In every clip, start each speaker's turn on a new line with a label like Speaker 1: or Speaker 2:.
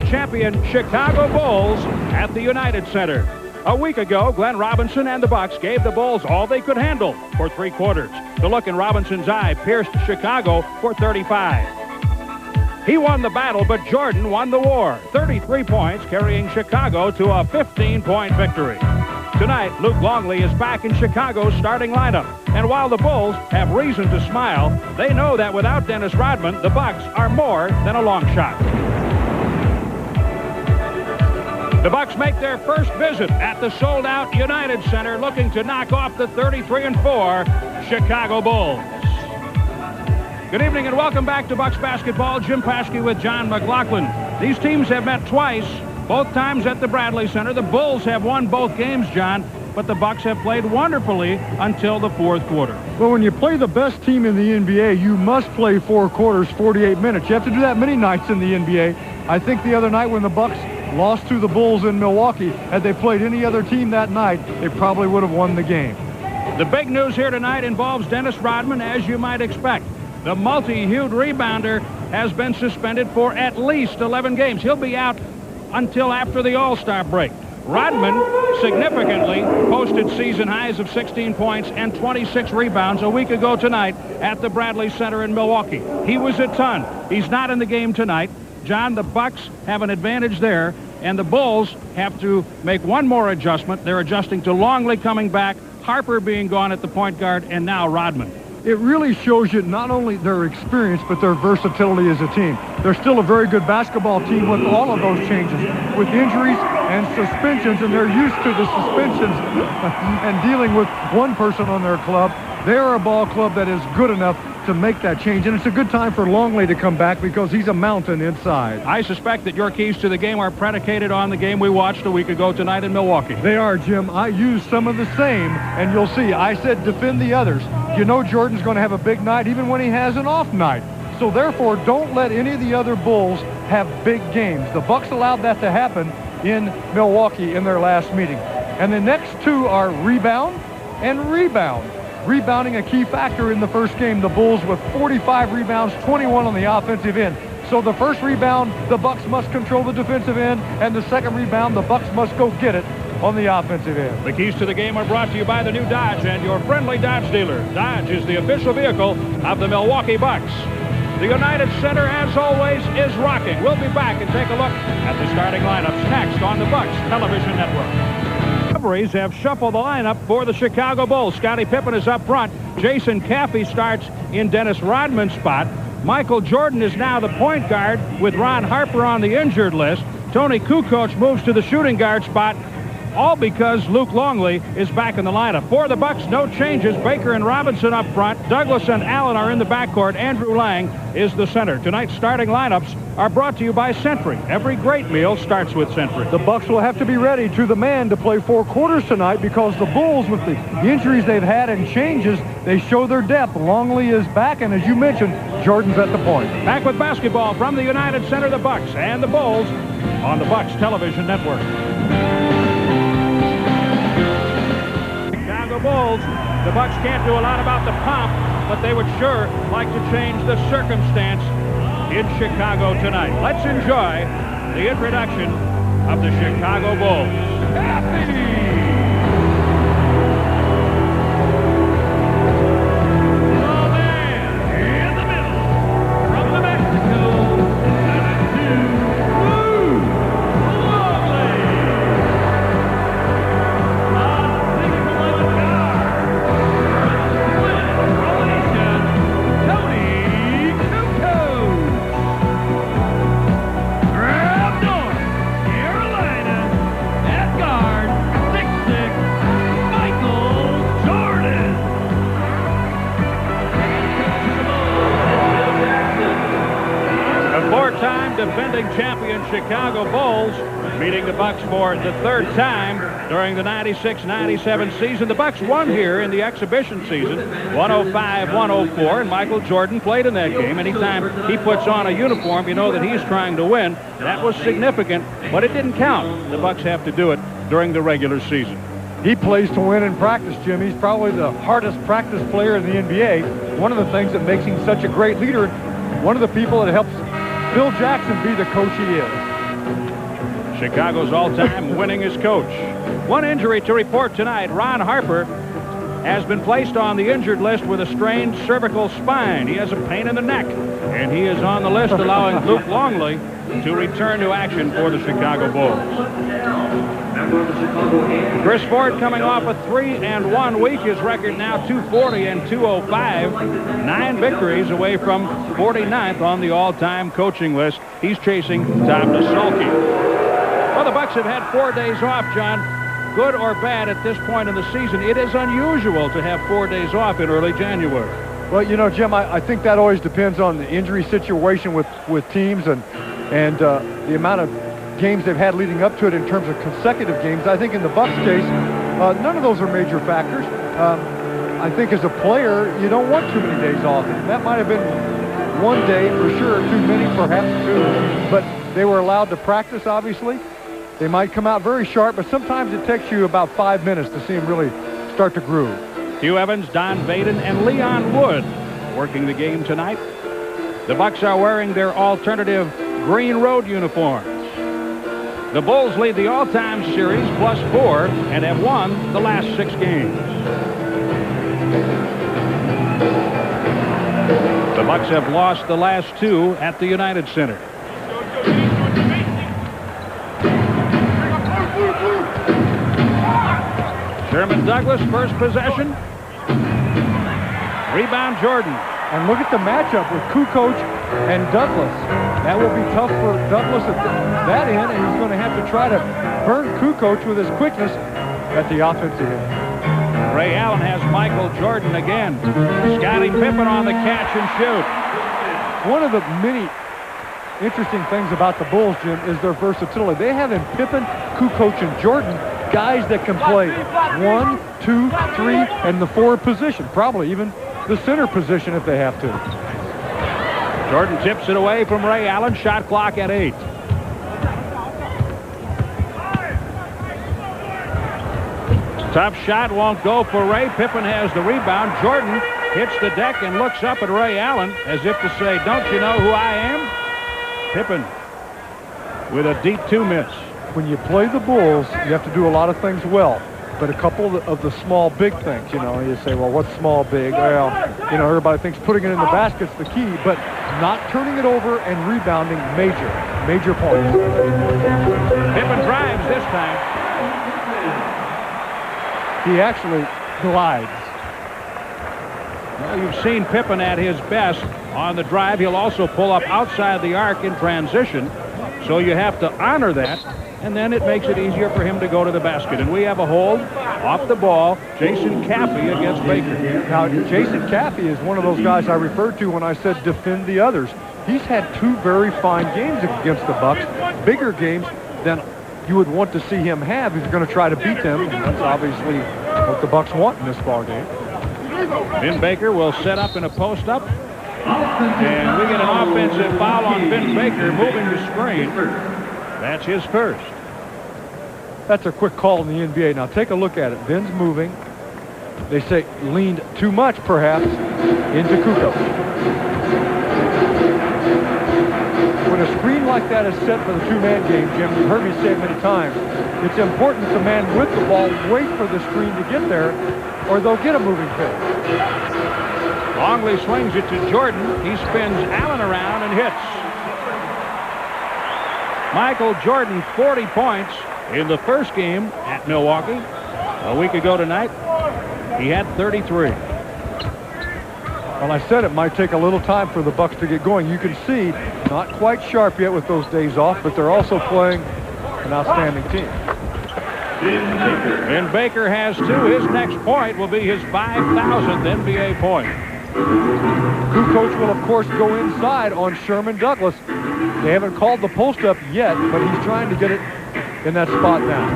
Speaker 1: champion Chicago Bulls at the United Center. A week ago, Glenn Robinson and the Bucks gave the Bulls all they could handle for 3 quarters. The look in Robinson's eye pierced Chicago for 35. He won the battle, but Jordan won the war. 33 points, carrying Chicago to a 15-point victory. Tonight, Luke Longley is back in Chicago's starting lineup. And while the Bulls have reason to smile, they know that without Dennis Rodman, the Bucks are more than a long shot. The Bucks make their first visit at the sold-out United Center, looking to knock off the 33-4 Chicago Bulls. Good evening and welcome back to Bucks basketball. Jim Paschke with John McLaughlin. These teams have met twice, both times at the Bradley Center. The Bulls have won both games, John, but the Bucks have played wonderfully until the 4th quarter.
Speaker 2: Well, when you play the best team in the NBA, you must play 4 quarters, 48 minutes. You have to do that many nights in the NBA. I think the other night when the Bucks lost to the Bulls in Milwaukee, had they played any other team that night, they probably would have won the game.
Speaker 1: The big news here tonight involves Dennis Rodman, as you might expect. The multi-hued rebounder has been suspended for at least 11 games. He'll be out until after the All-Star break. Rodman significantly posted season highs of 16 points and 26 rebounds a week ago tonight at the Bradley Center in Milwaukee. He was a ton. He's not in the game tonight. John, the Bucks have an advantage there, and the Bulls have to make one more adjustment. They're adjusting to Longley coming back, Harper being gone at the point guard, and now Rodman.
Speaker 2: It really shows you not only their experience, but their versatility as a team. They're still a very good basketball team with all of those changes, with injuries and suspensions, and they're used to the suspensions and dealing with one person on their club. They're a ball club that is good enough to make that change, and it's a good time for Longley to come back because he's a mountain inside.
Speaker 1: I suspect that your keys to the game are predicated on the game we watched a week ago tonight in Milwaukee.
Speaker 2: They are, Jim. I used some of the same, and you'll see. I said defend the others. You know Jordan's going to have a big night even when he has an off night. So therefore, don't let any of the other Bulls have big games. The Bucks allowed that to happen in Milwaukee in their last meeting. And the next two are rebound and rebound. Rebounding a key factor in the first game. The Bulls with 45 rebounds, 21 on the offensive end. So the first rebound, the Bucks must control the defensive end, and the second rebound, the Bucks must go get it on the offensive end.
Speaker 1: The keys to the game are brought to you by the new Dodge and your friendly Dodge dealer. Dodge is the official vehicle of the Milwaukee Bucks. The United Center, as always, is rocking. We'll be back and take a look at the starting lineups next on the Bucks Television Network. Referees have shuffled the lineup for the Chicago Bulls. Scottie Pippen is up front. Jason Caffey starts in Dennis Rodman's spot. Michael Jordan is now the point guard with Ron Harper on the injured list. Tony Kukoc moves to the shooting guard spot, all because Luke Longley is back in the lineup. For the Bucks, no changes. Baker and Robinson up front. Douglas and Allen are in the backcourt. Andrew Lang is the center. Tonight's starting lineups are brought to you by Century. Every great meal starts with Century.
Speaker 2: The Bucks will have to be ready to the man to play 4 quarters tonight because the Bulls, with the injuries they've had and changes, they show their depth. Longley is back, and as you mentioned, Jordan's at the point.
Speaker 1: Back with basketball from the United Center, the Bucks and the Bulls on the Bucks Television Network. Chicago Bulls. The Bucks can't do a lot about the pomp, but they would sure like to change the circumstance in Chicago tonight. Let's enjoy the introduction of the Chicago Bulls. Happy! Defending champion Chicago Bulls meeting the Bucks for the 3rd time during the 96-97 season. The Bucks won here in the exhibition season, 105-104, and Michael Jordan played in that game. Anytime he puts on a uniform, you know that he's trying to win. That was significant, but it didn't count. The Bucks have to do it during the regular season.
Speaker 2: He plays to win in practice, Jim. He's probably the hardest practice player in the NBA. One of the things that makes him such a great leader, one of the people that helps Phil Jackson be the coach he is.
Speaker 1: Chicago's all-time winningest coach. One injury to report tonight. Ron Harper has been placed on the injured list with a strained cervical spine. He has a pain in the neck, and he is on the list, allowing Luke Longley to return to action for the Chicago Bulls. Chris Ford coming off a 3-1 week. His record now 240 and 205. 9 victories away from 49th on the all-time coaching list. He's chasing Tom Nossolky. Well, the Bucks have had 4 days off, John. Good or bad at this point in the season, it is unusual to have 4 days off in early January.
Speaker 2: Well, you know, Jim, I think that always depends on the injury situation with teams and the amount of games they've had leading up to it in terms of consecutive games. I think in the Bucks case, none of those are major factors. I think as a player, you don't want too many days off. That might have been 1 day for sure, too many, perhaps 2. But they were allowed to practice, obviously. They might come out very sharp, but sometimes it takes you about 5 minutes to see them really start to groove.
Speaker 1: Hugh Evans, Don Vaden, and Leon Wood working the game tonight. The Bucks are wearing their alternative green road uniforms. The Bulls lead the all-time series +4 and have won the last 6 games. The Bucks have lost the last 2 at the United Center. Sherman Douglas, first possession. Rebound Jordan.
Speaker 2: And look at the matchup with Kukoc and Douglas. That will be tough for Douglas at that end, and he's going to have to try to burn Kukoc with his quickness at the offensive end.
Speaker 1: Ray Allen has Michael Jordan again. Scottie Pippen on the catch and shoot.
Speaker 2: One of the many interesting things about the Bulls, Jim, is their versatility. They have in Pippen, Kukoc, and Jordan guys that can play 1, 2, 3, and the 4 position, probably even the center position if they have to.
Speaker 1: Jordan tips it away from Ray Allen. Shot clock at 8. Tough shot won't go for Ray. Pippen has the rebound. Jordan hits the deck and looks up at Ray Allen as if to say, don't you know who I am? Pippen with a deep 2 miss.
Speaker 2: When you play the Bulls, you have to do a lot of things well. But a couple of the small, big things, you know, you say, well, what's small, big? Well, you know, everybody thinks putting it in the basket's the key, but not turning it over and rebounding, major points.
Speaker 1: Pippen drives this time.
Speaker 2: He actually glides.
Speaker 1: Well, you've seen Pippen at his best on the drive. He'll also pull up outside the arc in transition, so you have to honor that. And then it makes it easier for him to go to the basket. And we have a hold off the ball. Jason Caffey against Baker.
Speaker 2: Now, Jason Caffey is one of those guys I referred to when I said defend the others. He's had 2 very fine games against the Bucks, bigger games than you would want to see him have if you're going to try to beat them. And that's obviously what the Bucks want in this ball game.
Speaker 1: Vin Baker will set up in a post-up. And we get an offensive foul on Vin Baker moving the screen. That's his first.
Speaker 2: That's a quick call in the NBA. Now take a look at it. Vin's moving. They say leaned too much, perhaps, into Kukoc. When a screen like that is set for the 2-man game, Jim, you've heard me say it many times, it's important that the man with the ball wait for the screen to get there, or they'll get a moving pitch.
Speaker 1: Longley swings it to Jordan. He spins Allen around and hits. Michael Jordan, 40 points in the first game at Milwaukee. A week ago tonight, he had 33.
Speaker 2: Well, I said it might take a little time for the Bucks to get going. You can see, not quite sharp yet with those days off, but they're also playing an outstanding team.
Speaker 1: And Baker has 2. His next point will be his 5,000th NBA point.
Speaker 2: Kukoc will, of course, go inside on Sherman Douglas. They haven't called the post-up yet, but he's trying to get it in that spot now.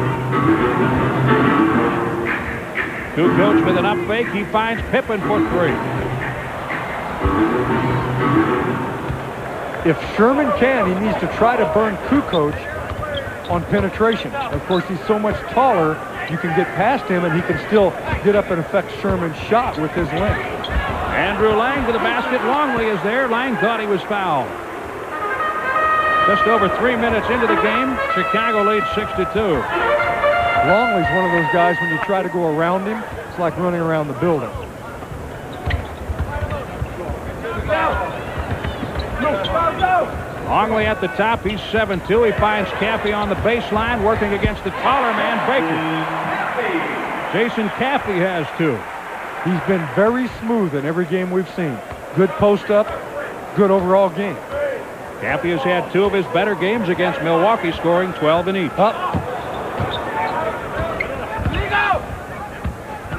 Speaker 1: Kukoc with an up fake. He finds Pippen for 3.
Speaker 2: If Sherman can, he needs to try to burn Kukoc on penetration. Of course, he's so much taller, you can get past him, and he can still get up and affect Sherman's shot with his length.
Speaker 1: Andrew Lang to the basket. Longley is there. Lang thought he was fouled. Just over 3 minutes into the game, Chicago leads 6-2.
Speaker 2: Longley's one of those guys, when you try to go around him, it's like running around the building.
Speaker 1: Longley at the top. He's 7-2. He finds Caffey on the baseline, working against the taller man, Baker. Jason Caffey has 2.
Speaker 2: He's been very smooth in every game we've seen. Good post-up, good overall game.
Speaker 1: Caffey has had 2 of his better games against Milwaukee, scoring 12 in each.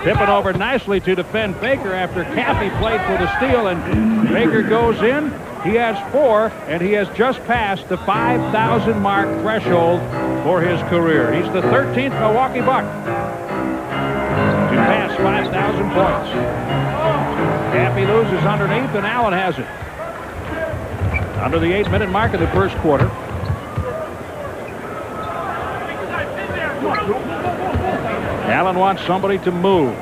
Speaker 1: Pippen over nicely to defend Baker after Caffey played for the steal, and Baker goes in. He has 4, and he has just passed the 5,000 mark threshold for his career. He's the 13th Milwaukee Buck to pass 5,000 points. Caffey loses underneath, and Allen has it. Under the 8-minute mark of the first quarter. Allen wants somebody to move.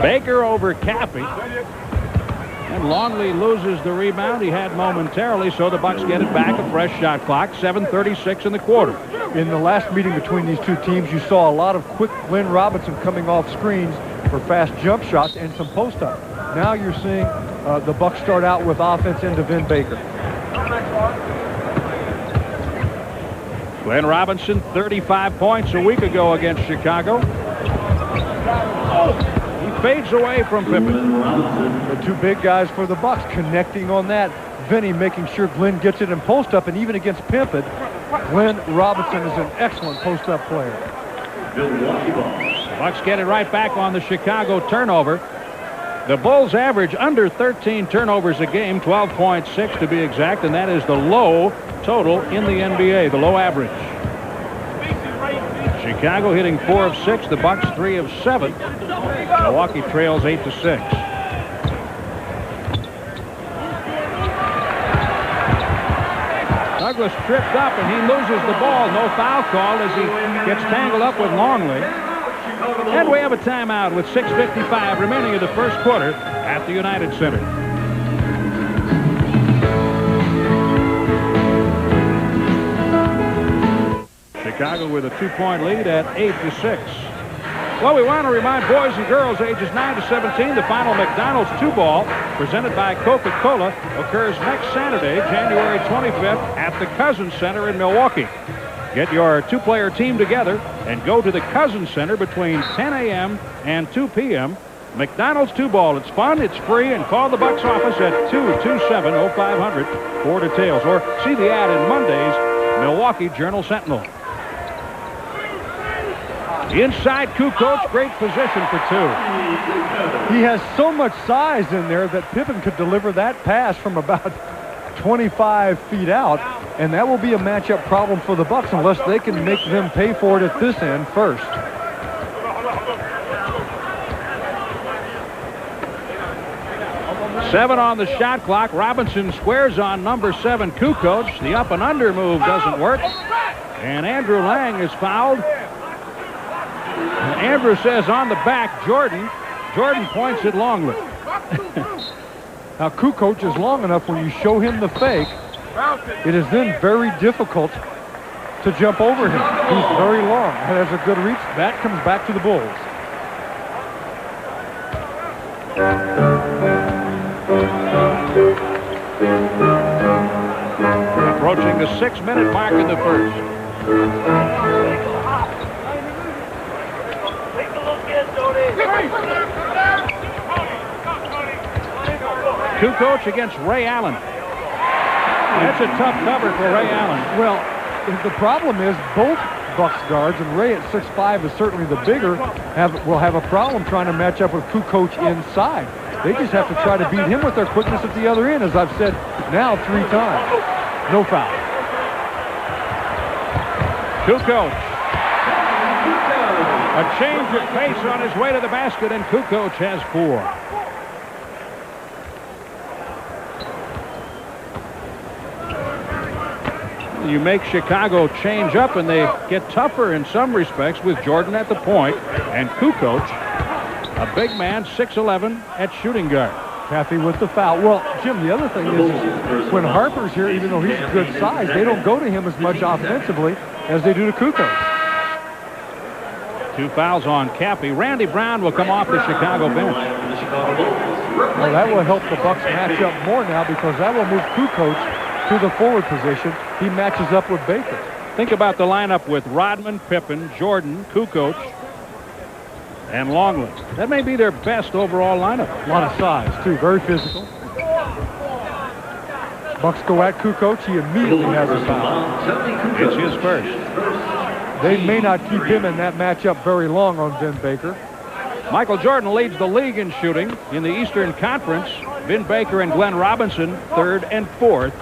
Speaker 1: Baker over Caffey. And Longley loses the rebound he had momentarily, so the Bucks get it back. A fresh shot clock. 7:36 in the quarter.
Speaker 2: In the last meeting between these two teams, you saw a lot of quick Glenn Robinson coming off screens for fast jump shots and some post-up. Now you're seeing the Bucks start out with offense into Vin Baker.
Speaker 1: Glenn Robinson, 35 points a week ago against Chicago. He fades away from Pippen.
Speaker 2: The 2 big guys for the Bucks connecting on that. Vinny making sure Glenn gets it in post-up, and even against Pippen, Glenn Robinson is an excellent post-up player.
Speaker 1: The Bucks get it right back on the Chicago turnover. The Bulls average under 13 turnovers a game, 12.6 to be exact, and that is the low total in the NBA, the low average. Chicago hitting 4 of 6, the Bucks 3 of 7. Milwaukee trails 8-6. Douglas tripped up and he loses the ball. No foul called as he gets tangled up with Longley. And we have a timeout with 6:55 remaining in the first quarter at the United Center. Chicago with a 2-point lead at 8-6. Well, we want to remind boys and girls ages 9 to 17 the final McDonald's 2-ball presented by Coca-Cola occurs next Saturday, January 25th at the Cousins Center in Milwaukee. Get your 2-player team together and go to the Cousins Center between 10 a.m. and 2 p.m. McDonald's 2-ball. It's fun, it's free, and call the Bucks office at 227-0500 for details, or see the ad in Monday's Milwaukee Journal-Sentinel. Inside Kukoc, great position for 2.
Speaker 2: He has so much size in there that Pippen could deliver that pass from about 25 feet out, and that will be a matchup problem for the Bucks unless they can make them pay for it at this end first.
Speaker 1: Seven on the shot clock. Robinson squares on number 7, Kukoc. The up and under move doesn't work, and Andrew Lang is fouled. Andrew says on the back, Jordan. Jordan points at Longley.
Speaker 2: Now, Kukoc is long enough when you show him the fake, it is then very difficult to jump over him. He's very long and has a good reach. That comes back to the Bulls.
Speaker 1: Approaching the 6-minute mark in the first. Kukoc against Ray Allen. That's a tough cover for Ray Allen.
Speaker 2: Well, the problem is both Bucks guards, and Ray at 6'5" is certainly the bigger, will have a problem trying to match up with Kukoc inside. They just have to try to beat him with their quickness at the other end, as I've said now 3 times. No foul.
Speaker 1: Kukoc. A change of pace on his way to the basket, and Kukoc has 4. You make Chicago change up, and they get tougher in some respects with Jordan at the point and Kukoc, a big man, 6'11", at shooting guard.
Speaker 2: Caffey with the foul. Well, Jim, the other thing is when Harper's here, even though he's good size, they don't go to him as much offensively as they do to Kukoc.
Speaker 1: 2 fouls on Caffey. Randy Brown will come off the Chicago bench.
Speaker 2: Well, that will help the Bucks match up more now because that will move Kukoc to the forward position. He matches up with Baker.
Speaker 1: Think about the lineup with Rodman, Pippen, Jordan, Kukoc, and Longley. That may be their best overall lineup.
Speaker 2: A lot of size, too. Very physical. Bucks go at Kukoc. He immediately has a foul.
Speaker 1: It's his first.
Speaker 2: They may not keep him in that matchup very long on Vin Baker.
Speaker 1: Michael Jordan leads the league in shooting in the Eastern Conference. Vin Baker and Glenn Robinson, 3rd and 4th,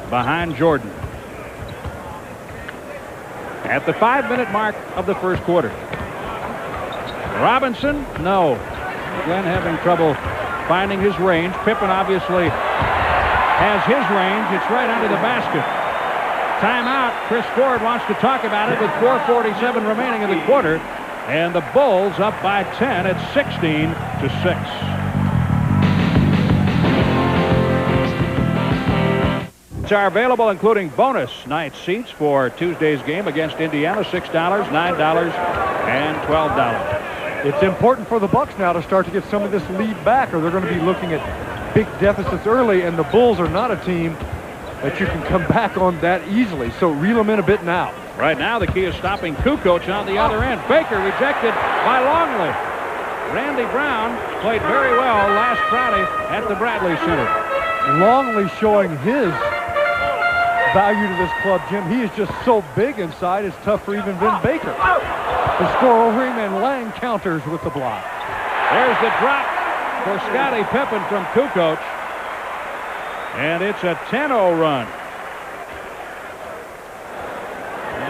Speaker 1: behind Jordan. At the 5-minute mark of the first quarter. Robinson, no. Glenn having trouble finding his range. Pippen obviously has his range. It's right under the basket. Timeout. Chris Ford wants to talk about it with 4:47 remaining in the quarter. And the Bulls up by 10 at 16-6. Are available, including bonus night seats for Tuesday's game against Indiana. $6, $9, and $12.
Speaker 2: It's important for the Bucks now to start to get some of this lead back, or they're going to be looking at big deficits early, and the Bulls are not a team that you can come back on that easily. So reel them in a bit now.
Speaker 1: Right now, the key is stopping Kukoc on the other end. Baker rejected by Longley. Randy Brown played very well last Friday at the Bradley Center.
Speaker 2: Longley showing his value to this club, Jim. He is just so big inside, it's tough for even Vin Baker to score over him, and Lang counters with the block.
Speaker 1: There's the drop for Scottie Pippen from Kukoc. And it's a 10-0 run.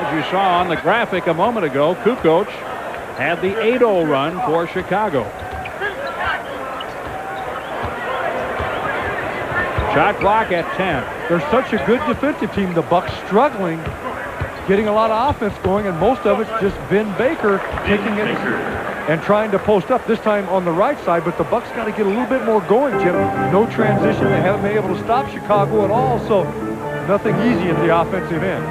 Speaker 1: As you saw on the graphic a moment ago, Kukoc had the 8-0 run for Chicago. Shot clock at 10.
Speaker 2: They're such a good defensive team. The Bucks struggling, getting a lot of offense going, and most of it's just Vin Baker taking it and trying to post up, this time on the right side, but the Bucks got to get a little bit more going, Jim. No transition. They haven't been able to stop Chicago at all, so nothing easy at the offensive end.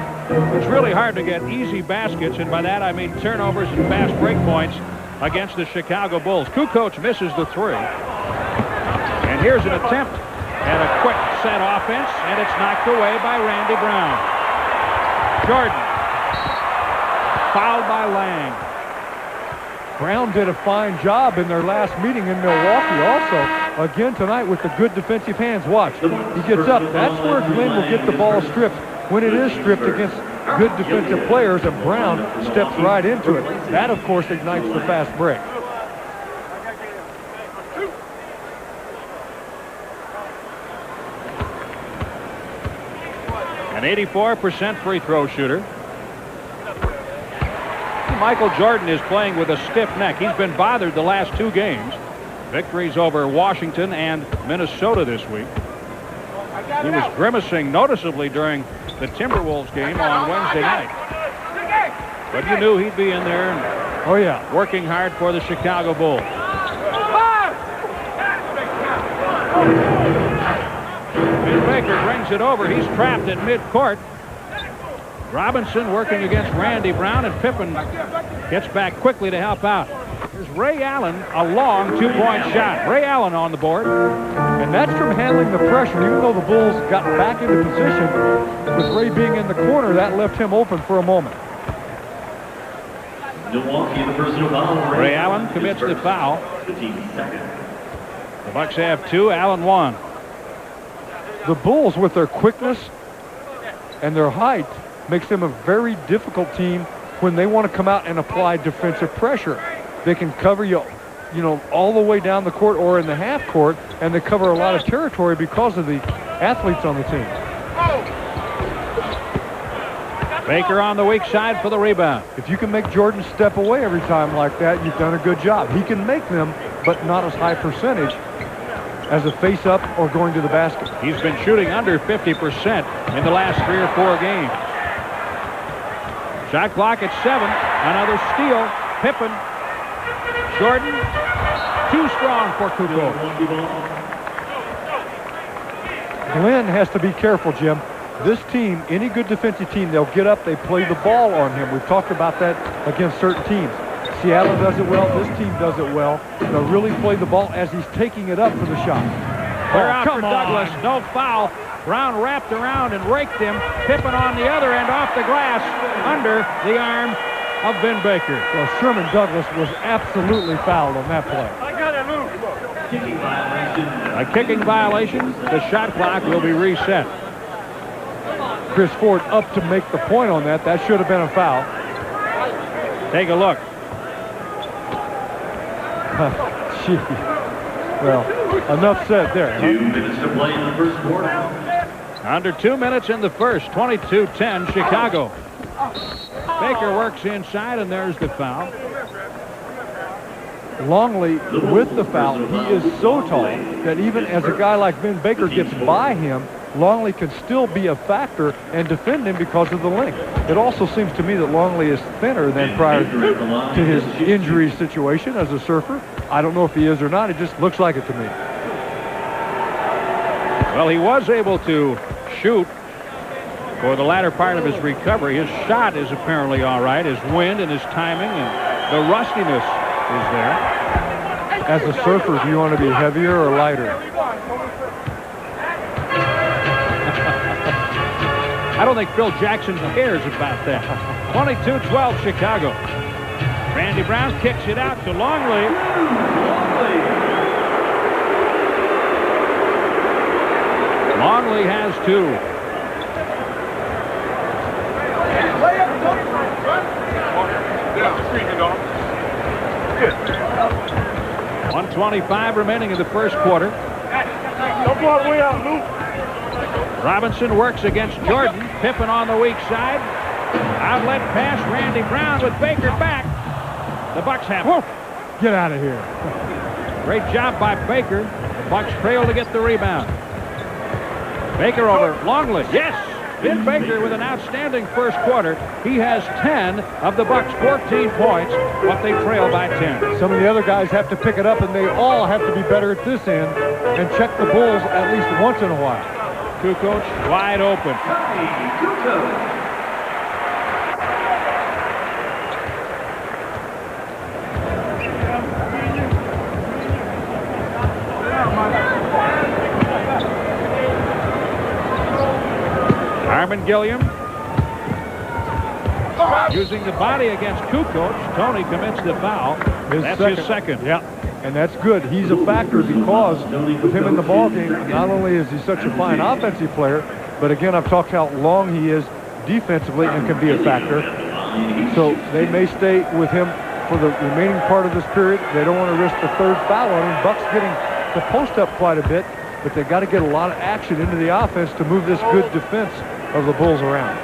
Speaker 1: It's really hard to get easy baskets, and by that I mean turnovers and fast break points against the Chicago Bulls. Kukoc misses the 3. And here's an attempt at a quick set offense, and it's knocked away by Randy Brown. Jordan. Fouled by Lang.
Speaker 2: Brown did a fine job in their last meeting in Milwaukee also. Again tonight with the good defensive hands. Watch. He gets up. That's where Glenn will get the ball stripped. When it is stripped against good defensive players, and Brown steps right into it. That, of course, ignites the fast break.
Speaker 1: An 84% free throw shooter. Michael Jordan is playing with a stiff neck. He's been bothered the last 2 games. Victories over Washington and Minnesota this week. He was grimacing noticeably during the Timberwolves game on Wednesday night. But you knew he'd be in there and working hard for the Chicago Bulls. Vin Baker brings it over. He's trapped at midcourt. Robinson working against Randy Brown, and Pippen gets back quickly to help out. Here's Ray Allen, a long 2-point shot. Ray Allen on the board.
Speaker 2: And that's from handling the pressure. Even though the Bulls got back into position, with Ray being in the corner, that left him open for a moment.
Speaker 3: Milwaukee, the personal foul.
Speaker 1: Ray Allen commits the foul.
Speaker 3: The team's second.
Speaker 1: The Bucks have 2. Allen 1.
Speaker 2: The Bulls, with their quickness and their height, makes them a very difficult team when they want to come out and apply defensive pressure. They can cover you all the way down the court or in the half court, and they cover a lot of territory because of the athletes on the team.
Speaker 1: Baker on the weak side for the rebound.
Speaker 2: If you can make Jordan step away every time like that, you've done a good job. He can make them, but not as high percentage as a face-up or going to the basket.
Speaker 1: He's been shooting under 50% in the last 3 or 4 games. Shot clock at 7. Another steal. Pippen. Jordan. Too strong for Kukoc.
Speaker 2: Glenn has to be careful, Jim. This team, any good defensive team, they'll get up, they play the ball on him. We've talked about that against certain teams. Seattle does it well. This team does it well. They'll really play the ball as he's taking it up for the shot.
Speaker 1: Clear out for Douglas. No foul. Brown wrapped around and raked him. Pippen on the other end off the glass under the arm of Vin Baker.
Speaker 2: Well, Sherman Douglas was absolutely fouled on that play.
Speaker 3: Kicking violation.
Speaker 1: A kicking violation. The shot clock will be reset.
Speaker 2: Chris Ford up to make the point on that. That should have been a foul.
Speaker 1: Take a look.
Speaker 2: Gee. Well, enough said there.
Speaker 3: 2 minutes to play in the first quarter.
Speaker 1: Under 2 minutes in the first. 22-10 Chicago. Baker works inside, and there's the foul.
Speaker 2: Longley, with the foul, he is so tall that even as a guy like Vin Baker gets by him, Longley can still be a factor and defend him because of the length. It also seems to me that Longley is thinner than prior to his injury situation as a surfer. I don't know if he is or not. It just looks like it to me.
Speaker 1: Well, he was able to shoot for the latter part of his recovery. His shot is apparently all right. His wind and his timing and the rustiness is there.
Speaker 2: As a surfer, do you want to be heavier or lighter?
Speaker 1: I don't think Phil Jackson cares about that. 22-12 Chicago. Randy Brown kicks it out to Longley. Longley has 2.
Speaker 4: Good.
Speaker 1: 1:25 remaining in the first quarter.
Speaker 4: Don't go all the way out, Luke.
Speaker 1: Robinson works against Jordan. Pippen on the weak side. Outlet pass. Randy Brown with Baker back. The Bucks have it.
Speaker 2: Get out of here.
Speaker 1: Great job by Baker. The Bucks trail to get the rebound. Baker over Longley. Yes! Vin Baker with an outstanding first quarter. He has 10 of the Bucks' 14 points, but they trail by 10.
Speaker 2: Some of the other guys have to pick it up, and they all have to be better at this end and check the Bulls at least once in a while.
Speaker 1: Kukoc wide open. Armin Gilliam using the body against Kukoc. Tony commits the foul. That's his second.
Speaker 2: Yeah, and that's good. He's a factor because with him in the ballgame, not only is he such a fine offensive player, but again, I've talked how long he is defensively and can be a factor. So they may stay with him for the remaining part of this period. They don't want to risk the third foul on him. Bucks getting the post up quite a bit, but they got to get a lot of action into the offense to move this good defense of the Bulls around.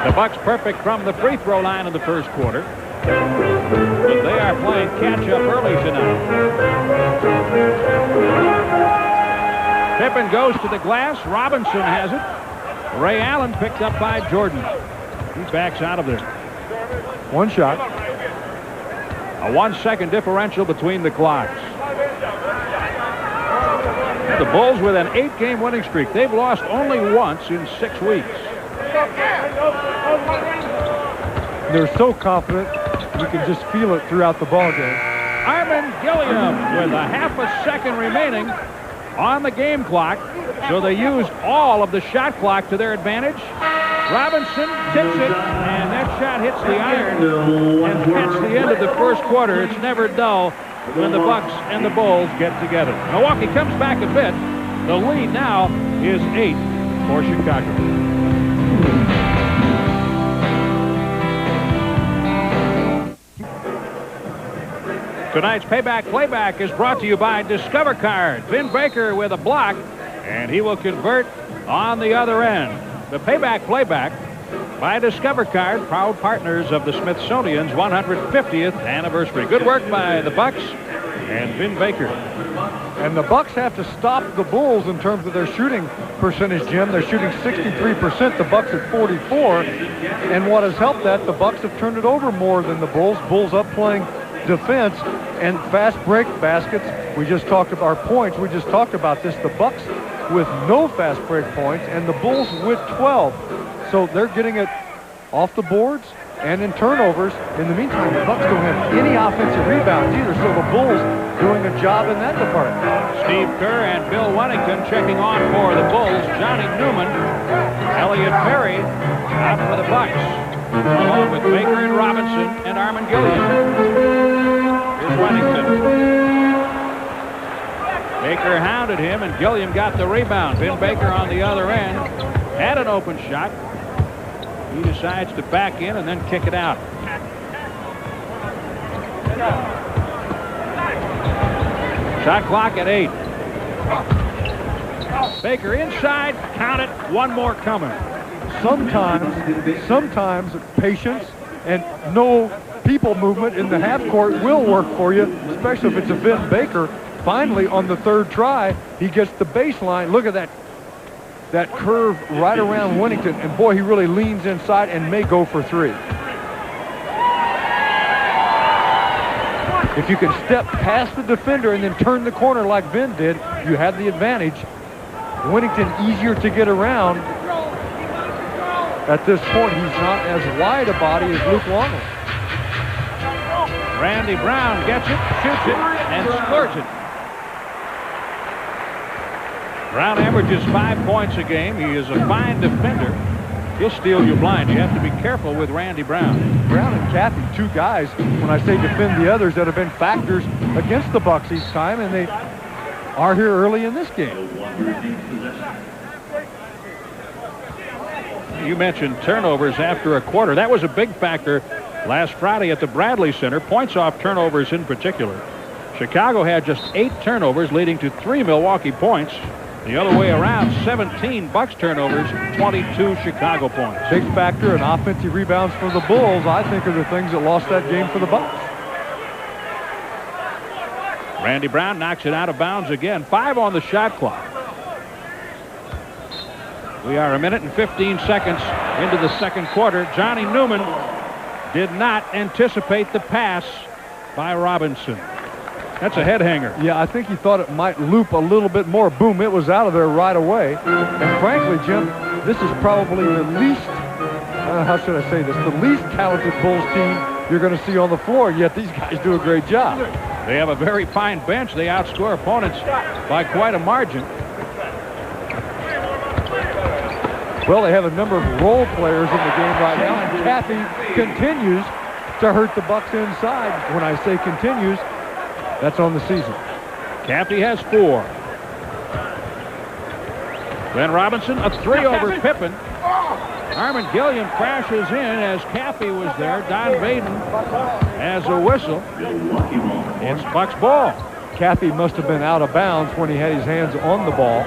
Speaker 1: The Bucks perfect from the free throw line in the first quarter. But they are playing catch up early tonight. Pippen goes to the glass. Robinson has it. Ray Allen picked up by Jordan. He backs out of there.
Speaker 2: One shot.
Speaker 1: A 1-second differential between the clocks. The Bulls with an 8-game winning streak. They've lost only once in 6 weeks.
Speaker 2: They're so confident, you can just feel it throughout the ballgame.
Speaker 1: Armin Gilliam with a half a second remaining on the game clock. So they used all of the shot clock to their advantage. Robinson tips it, and that shot hits the iron. And that's the end of the first quarter. It's never dull when the Bucks and the Bulls get together. Milwaukee comes back a bit. The lead now is 8 for Chicago. Tonight's Payback is brought to you by Discover Card. Vin Baker with a block, and he will convert on the other end. The Payback by Discover Card, proud partners of the Smithsonian's 150th anniversary. Good work by the Bucks and Vin Baker.
Speaker 2: And the Bucks have to stop the Bulls in terms of their shooting percentage, Jim. They're shooting 63%, the Bucks at 44. And what has helped that, the Bucks have turned it over more than the Bulls. Bulls up playing defense and fast break baskets. We just talked about our points. We just talked about this. The Bucks with no fast break points and the Bulls with 12. So they're getting it off the boards and in turnovers. In the meantime, the Bucks don't have any offensive rebounds either. So the Bulls doing a job in that department.
Speaker 1: Steve Kerr and Bill Wennington checking on for the Bulls. Johnny Newman, Elliot Perry out for the Bucks, along with Baker and Robinson and Armin Gilliam. Here's Wennington. Baker hounded him, and Gilliam got the rebound. Ben Baker on the other end had an open shot. He decides to back in and then kick it out. Shot clock at 8. Baker inside, count it, one more coming.
Speaker 2: Sometimes patience and no people movement in the half court will work for you, especially if it's a Ben Baker. Finally, on the third try, he gets the baseline. Look at that curve right around Wennington, and boy, he really leans inside and may go for 3. If you can step past the defender and then turn the corner like Ben did, you have the advantage. Wennington easier to get around. At this point, he's not as wide a body as Luke Longley.
Speaker 1: Randy Brown gets it, shoots it, and scores it. Brown averages 5 points a game. He is a fine defender. He'll steal you blind. You have to be careful with Randy Brown.
Speaker 2: Brown and Cappy, 2 guys, when I say defend the others, that have been factors against the Bucks each time, and they are here early in this game.
Speaker 1: You mentioned turnovers after a quarter. That was a big factor last Friday at the Bradley Center. Points off turnovers in particular. Chicago had just 8 turnovers, leading to 3 Milwaukee points. The other way around, 17 Bucks turnovers, 22 Chicago points.
Speaker 2: Big factor in offensive rebounds for the Bulls, I think, are the things that lost that game for the Bucks.
Speaker 1: Randy Brown knocks it out of bounds again. 5 on the shot clock. We are 1 minute and 15 seconds into the second quarter. Johnny Newman did not anticipate the pass by Robinson. That's a head hanger.
Speaker 2: Yeah, I think he thought it might loop a little bit more. Boom, it was out of there right away. And frankly, Jim, this is probably the least, how should I say this, the least talented Bulls team you're going to see on the floor, yet these guys do a great job.
Speaker 1: They have a very fine bench. They outscore opponents by quite a margin.
Speaker 2: Well, they have a number of role players in the game right now, and Cappy continues to hurt the Bucks inside. When I say continues, that's on the season.
Speaker 1: Cappy has 4. Glenn Robinson, a 3 over Pippen. Armin Gilliam crashes in as Cappy was there. Don Baden has a whistle. It's Bucks ball.
Speaker 2: Cappy must have been out of bounds when he had his hands on the ball.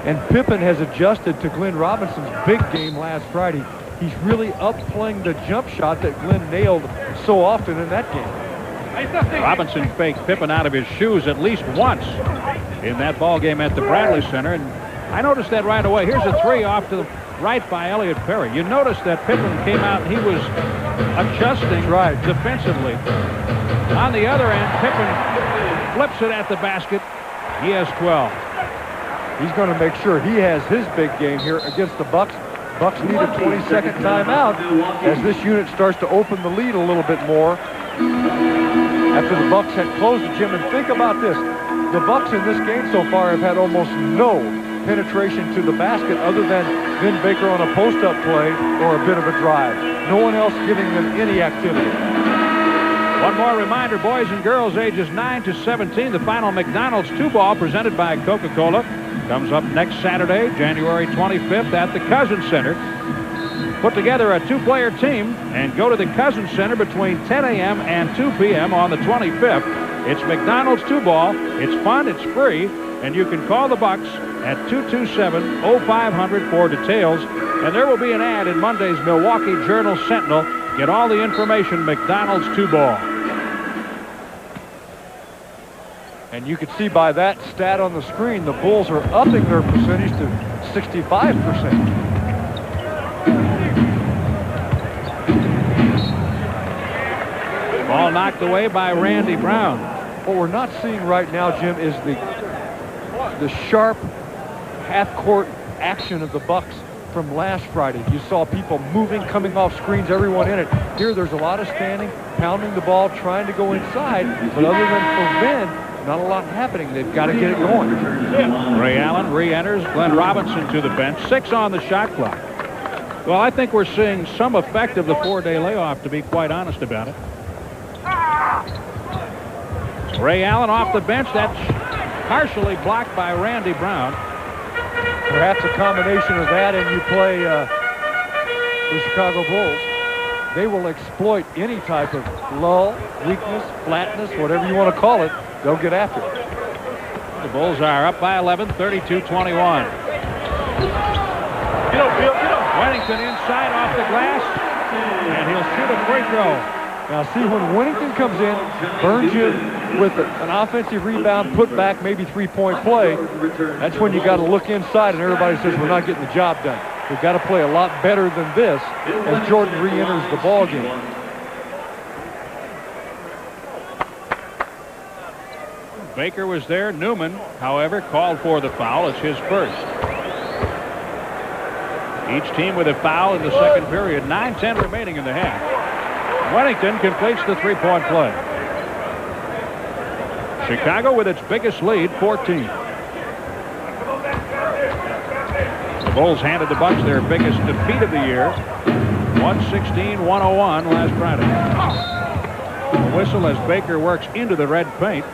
Speaker 2: And Pippen has adjusted to Glenn Robinson's big game last Friday. He's really upplaying the jump shot that Glenn nailed so often in that game.
Speaker 1: Robinson faked Pippen out of his shoes at least once in that ball game at the Bradley Center, and I noticed that right away. Here's a 3 off to the right by Elliot Perry. You notice that Pippen came out and he was adjusting defensively. On the other end, Pippen flips it at the basket. He has 12.
Speaker 2: He's going to make sure he has his big game here against the Bucks. Bucks need a 20-second timeout as this unit starts to open the lead a little bit more after the Bucks had closed the gym. And think about this. The Bucks in this game so far have had almost no penetration to the basket other than Ben Baker on a post-up play or a bit of a drive. No one else giving them any activity.
Speaker 1: One more reminder, boys and girls ages 9 to 17, the final McDonald's 2-ball presented by Coca-Cola comes up next Saturday, January 25th at the Cousins Center. Put together a 2-player team and go to the Cousins Center between 10 a.m. and 2 p.m. on the 25th. It's McDonald's 2-ball. It's fun, it's free, and you can call the Bucks at 227-0500 for details. And there will be an ad in Monday's Milwaukee Journal-Sentinel. Get all the information, McDonald's 2-ball.
Speaker 2: And you can see by that stat on the screen, the Bulls are upping their percentage to 65%.
Speaker 1: Ball Ball knocked away by Randy Brown.
Speaker 2: What we're not seeing right now, Jim, is the sharp half-court action of the Bucks from last Friday. You saw people moving, coming off screens, everyone in it. Here, there's a lot of standing, pounding the ball, trying to go inside. But other than for Vin, not a lot happening. They've got to get it going.
Speaker 1: Ray Allen re-enters. Glenn Robinson to the bench. 6 on the shot clock. Well, I think we're seeing some effect of the 4-day layoff, to be quite honest about it. Ray Allen off the bench. That's partially blocked by Randy Brown.
Speaker 2: Perhaps a combination of that, and you play the Chicago Bulls. They will exploit any type of lull, weakness, flatness, whatever you want to call it. They'll get after it.
Speaker 1: The Bulls are up by 11, 32-21.
Speaker 4: Get up, Bill, get up.
Speaker 1: Wennington inside off the glass, and he'll shoot a free throw.
Speaker 2: Now see, when Wennington comes in, burns you with an offensive rebound, put back, maybe three-point play, that's when you got to look inside and everybody says we're not getting the job done. We've got to play a lot better than this as Jordan re-enters the ball game.
Speaker 1: Baker was there. Newman, however, called for the foul. It's his first. Each team with a foul in the second period. 9:10 remaining in the half. Wennington completes the three-point play. Chicago with its biggest lead, 14. The Bulls handed the Bucks their biggest defeat of the year, 116-101 last Friday. The whistle as Baker works into the red paint.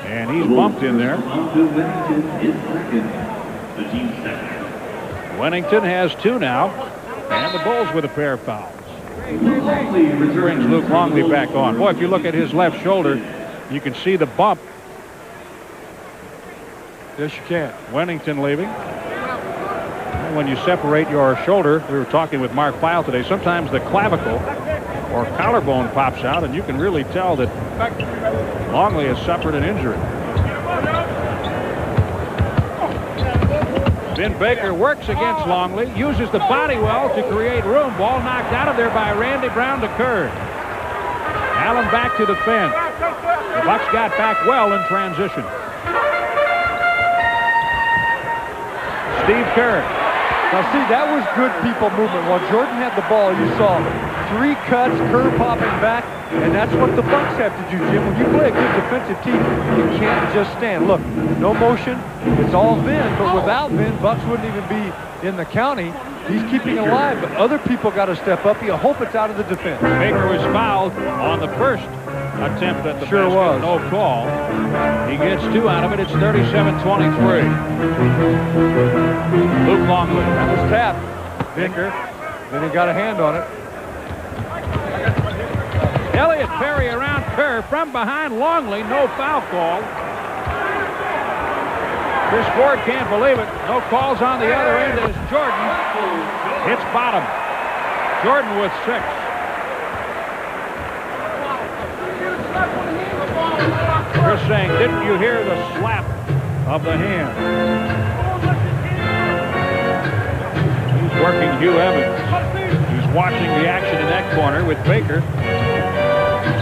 Speaker 1: And he's bumped in there. Wennington has 2 now. And the Bulls with a pair of fouls. Brings Luke Longley back on. Boy, if you look at his left shoulder, you can see the bump.
Speaker 2: Yes, you can.
Speaker 1: Wennington leaving. When you separate your shoulder, we were talking with Mark Feil today, sometimes the clavicle or collarbone pops out, and you can really tell that Longley has suffered an injury. Vin Baker works against Longley, uses the body well to create room. Ball knocked out of there by Randy Brown to Kerr. Allen back to the fence. The Bucks got back well in transition. Steve Kerr.
Speaker 2: Now see, that was good people movement. While Jordan had the ball, you saw 3 cuts, Kerr popping back, and that's what the Bucks have to do, Jim. When you play a good defensive team, you can't just stand. Look, no motion. It's all Vin, but without Vin, Bucks wouldn't even be in the county. He's keeping it alive, but other people got to step up. You hope it's out of the defense.
Speaker 1: Baker was fouled on the first attempt at the
Speaker 2: sure
Speaker 1: basket.
Speaker 2: Was.
Speaker 1: No call. He gets 2 out of it. It's 37-23. Luke Longley.
Speaker 2: That was tapped. Baker. Then he got a hand on it.
Speaker 1: Elliott Perry around Kerr from behind Longley. No foul call. Chris Ford can't believe it. No calls on the other end as Jordan hits bottom. Jordan with 6. Chris saying, didn't you hear the slap of the hand? He's working Hugh Evans. He's watching the action in that corner with Baker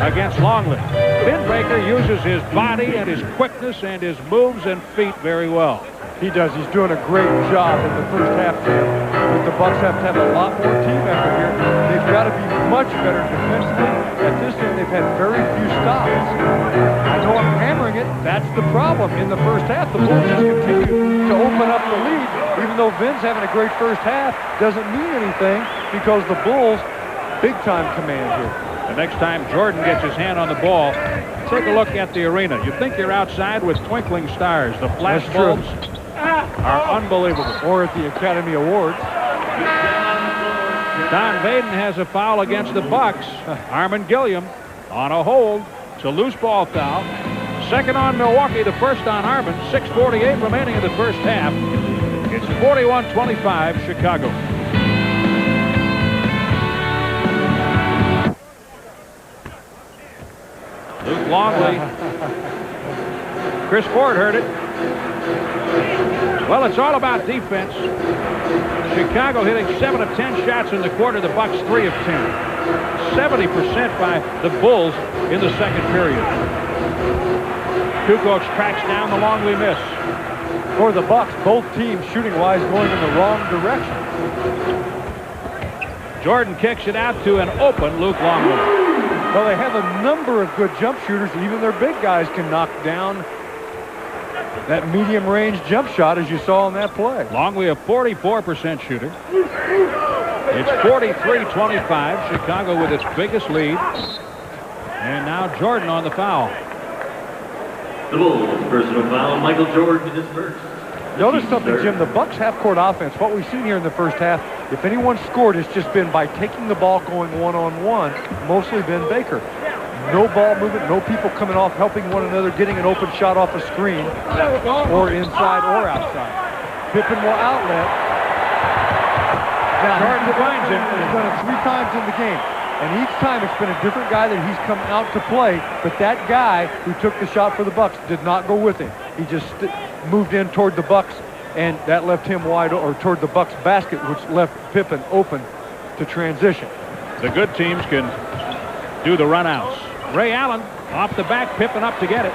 Speaker 1: against Longley. Vin Baker uses his body and his quickness and his moves and feet very well.
Speaker 2: He does. He's doing a great job in the first half here. But the Bucks have to have a lot more team effort here. They've got to be much better defensively. At this end, they've had very few stops. I know I'm hammering it. That's the problem. In the first half, the Bulls just continue to open up the lead. Even though Vin's having a great first half, doesn't mean anything because the Bulls, big-time command here.
Speaker 1: The next time Jordan gets his hand on the ball, take a look at the arena. You think you're outside with twinkling stars. The flash bulbs are unbelievable.
Speaker 2: Or at the Academy Awards.
Speaker 1: Don Vaden has a foul against the Bucks. Armin Gilliam on a hold. It's a loose ball foul. Second on Milwaukee, the first on Armin. 6:48 remaining in the first half. It's 41-25 Chicago. Luke Longley. Chris Ford heard it. Well, it's all about defense. Chicago hitting 7 of 10 shots in the quarter. The Bucks 3 of 10. 70% by the Bulls in the second period. Kukoc tracks down the Longley miss.
Speaker 2: For the Bucks, both teams shooting-wise going in the wrong direction.
Speaker 1: Jordan kicks it out to an open Luke Longley.
Speaker 2: Well, they have a number of good jump shooters. Even their big guys can knock down that medium-range jump shot, as you saw on that play.
Speaker 1: Longley, a 44% shooter. It's 43-25. Chicago with its biggest lead. And now Jordan on the foul.
Speaker 3: The Bulls personal foul. Michael Jordan is first.
Speaker 2: Notice something, Jim. The Bucks half-court offense, what we've seen here in the first half, if anyone scored, it's just been by taking the ball, going one-on-one, mostly been Baker. No ball movement, no people coming off, helping one another, getting an open shot off a screen, or inside or outside. Pippen will outlet. Now,
Speaker 1: Jordan finds him.
Speaker 2: He's done it 3 times in the game. And each time it's been a different guy that he's come out to play. But that guy who took the shot for the Bucks did not go with him. He just moved in toward the Bucks, and that left him wide, or toward the Bucks basket, which left Pippen open to transition.
Speaker 1: The good teams can do the runouts. Ray Allen off the back, Pippen up to get it.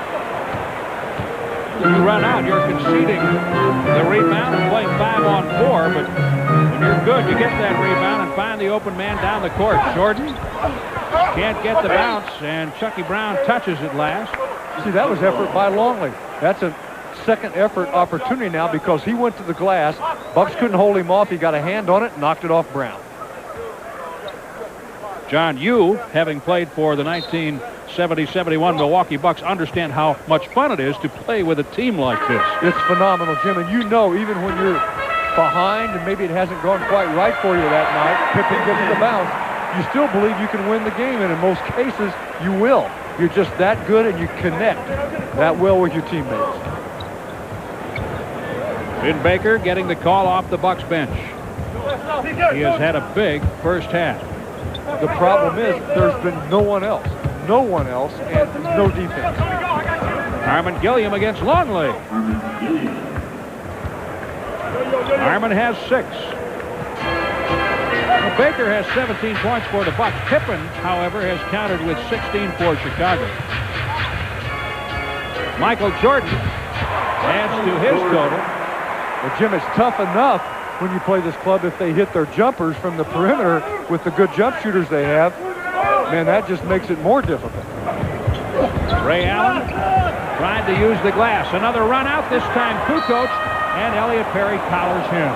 Speaker 1: When you run out, you're conceding the rebound and playing 5-on-4, but when you're good, you get that rebound and find the open man down the court. Jordan can't get the bounce, and Chucky Brown touches it last.
Speaker 2: See, that was effort by Longley. That's a second effort opportunity now because he went to the glass. Bucks couldn't hold him off. He got a hand on it, knocked it off Brown.
Speaker 1: John, you, having played for the 1970-71 Milwaukee Bucks, understand how much fun it is to play with a team like this.
Speaker 2: It's phenomenal, Jim. And you know, even when you're behind and maybe it hasn't gone quite right for you that night, Pippen gets the bounce, you still believe you can win the game, and in most cases, you will. You're just that good, and you connect that well with your teammates.
Speaker 1: Vin Baker getting the call off the Bucks bench. He has had a big first half.
Speaker 2: The problem is there's been no one else. No one else, and no defense.
Speaker 1: Harmon Gilliam against Longley. Harmon has 6. Well, Baker has 17 points for the Bucks. Pippen, however, has countered with 16 for Chicago. Michael Jordan adds to his total.
Speaker 2: Well, Jim, it's tough enough when you play this club if they hit their jumpers from the perimeter with the good jump shooters they have. Man, that just makes it more difficult.
Speaker 1: Ray Allen tried to use the glass. Another run out, this time Kukoc, and Elliot Perry collars him.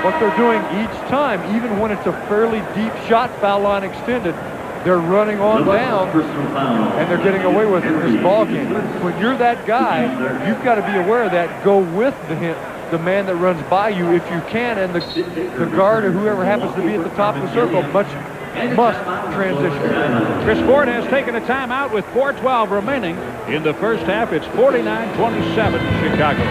Speaker 2: What they're doing each time, even when it's a fairly deep shot, foul line extended, they're running on down, and they're getting away with it in this ball game. When you're that guy, you've got to be aware of that. Go with the man that runs by you if you can, and the guard or whoever happens to be at the top of the circle must transition.
Speaker 1: Chris Ford has taken a timeout with 4:12 remaining in the first half. It's 49-27 Chicago.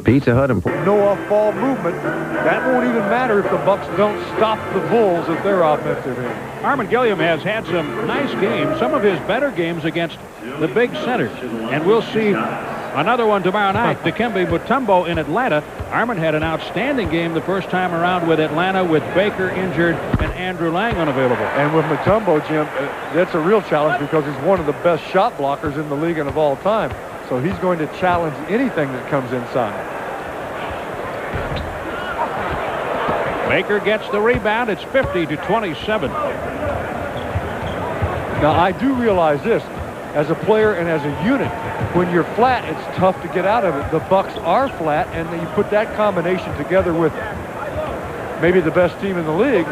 Speaker 5: Pizza Hut and
Speaker 2: no off-ball movement. That won't even matter if the Bucks don't stop the Bulls at their offensive end.
Speaker 1: Harmon Gilliam has had some nice games, some of his better games against the big centers. And we'll see another one tomorrow night. Dikembe Mutombo in Atlanta. Harmon had an outstanding game the first time around with Atlanta, with Baker injured and Andrew Lang unavailable.
Speaker 2: And with Mutombo, Jim, that's a real challenge because he's one of the best shot blockers in the league and of all time. So he's going to challenge anything that comes inside.
Speaker 1: Baker gets the rebound. It's 50-27.
Speaker 2: Now, I do realize this. As a player and as a unit, when you're flat, it's tough to get out of it. The Bucks are flat, and then you put that combination together with maybe the best team in the league.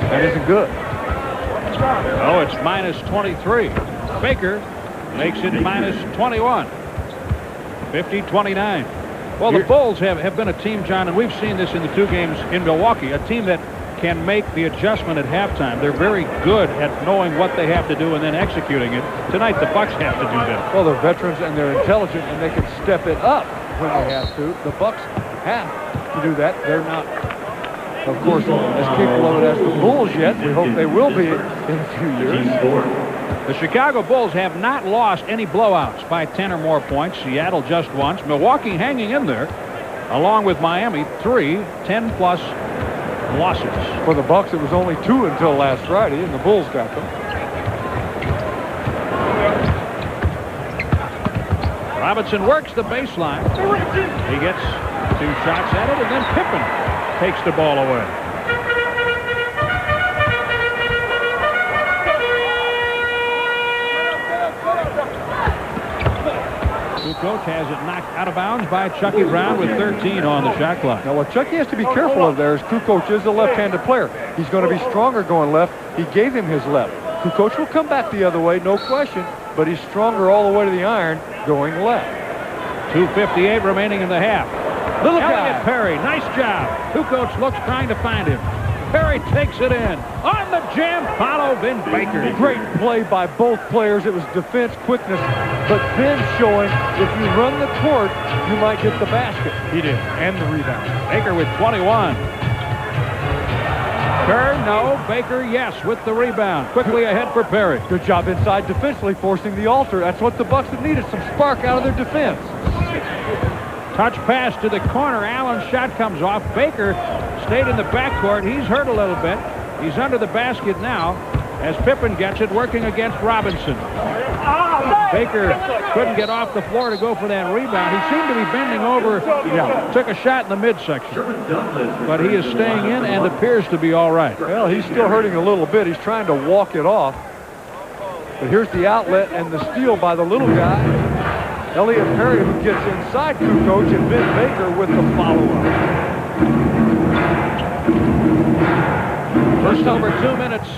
Speaker 2: That isn't good.
Speaker 1: Oh, it's -23. Baker makes it -21. 50-29. Well, the Bulls have been a team, John, and we've seen this in the 2 games in Milwaukee, a team that can make the adjustment at halftime. They're very good at knowing what they have to do and then executing it. Tonight, the Bucks have to do that.
Speaker 2: Well, they're veterans and they're intelligent, and they can step it up when they have to. The Bucks have to do that. They're not, of course, as capable of it as the Bulls yet. We hope they will be in a few years.
Speaker 1: The Chicago Bulls have not lost any blowouts by 10 or more points. Seattle just once. Milwaukee hanging in there. along with Miami, 3 10-plus losses.
Speaker 2: For the Bucks, it was only 2 until last Friday, and the Bulls got them.
Speaker 1: Robinson works the baseline. He gets 2 shots at it, and then Pippen takes the ball away. Kukoc has it knocked out of bounds by Chucky Brown with 13 on the shot clock.
Speaker 2: Now, what Chucky has to be careful of there is Kukoc is a left-handed player. He's going to be stronger going left. He gave him his left. Kukoc will come back the other way, no question, but he's stronger all the way to the iron going left.
Speaker 1: 2:58 remaining in the half.
Speaker 2: Little
Speaker 1: Elliot
Speaker 2: guy.
Speaker 1: Perry, nice job. Kukoc looks trying to find him. Perry takes it in. On the jam, follow Vin Baker.
Speaker 2: Great play by both players. It was defense, quickness, but Vin showing if you run the court, you might get the basket.
Speaker 1: He did.
Speaker 2: And the rebound.
Speaker 1: Baker with 21. Kerr, no. Baker, yes, with the rebound. Quickly ahead for Perry.
Speaker 2: Good job inside defensively, forcing the alter. That's what the Bucks have needed, some spark out of their defense.
Speaker 1: Touch pass to the corner. Allen's shot comes off. Baker stayed in the backcourt. He's hurt a little bit. He's under the basket now as Pippen gets it, working against Robinson. Baker couldn't get off the floor to go for that rebound. He seemed to be bending over. Yeah, took a shot in the midsection. But he is staying in and appears to be all right.
Speaker 2: Well, he's still hurting a little bit. He's trying to walk it off. But here's the outlet and the steal by the little guy. Elliot Perry, who gets inside Kukoc, and Vin Baker with the follow-up.
Speaker 1: First over 2 minutes.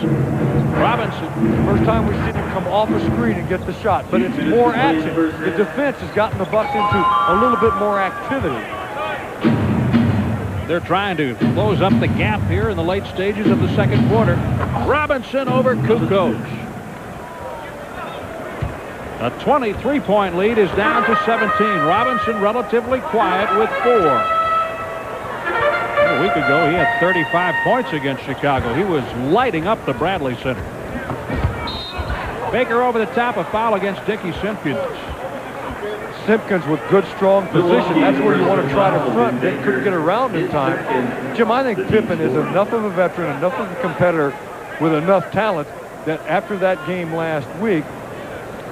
Speaker 1: Robinson.
Speaker 2: First time we've seen him come off a screen and get the shot, but it's more action. The defense has gotten the Bucks into a little bit more activity.
Speaker 1: They're trying to close up the gap here in the late stages of the second quarter. Robinson over Kukoc. A 23-point lead is down to 17. Robinson relatively quiet with 4. A week ago, he had 35 points against Chicago. He was lighting up the Bradley Center. Baker over the top, a foul against Dickie Simpkins.
Speaker 2: Simpkins with good, strong position. That's where you want to try to front. They couldn't get around in time. Jim, I think Pippen is enough of a veteran, enough of a competitor with enough talent that after that game last week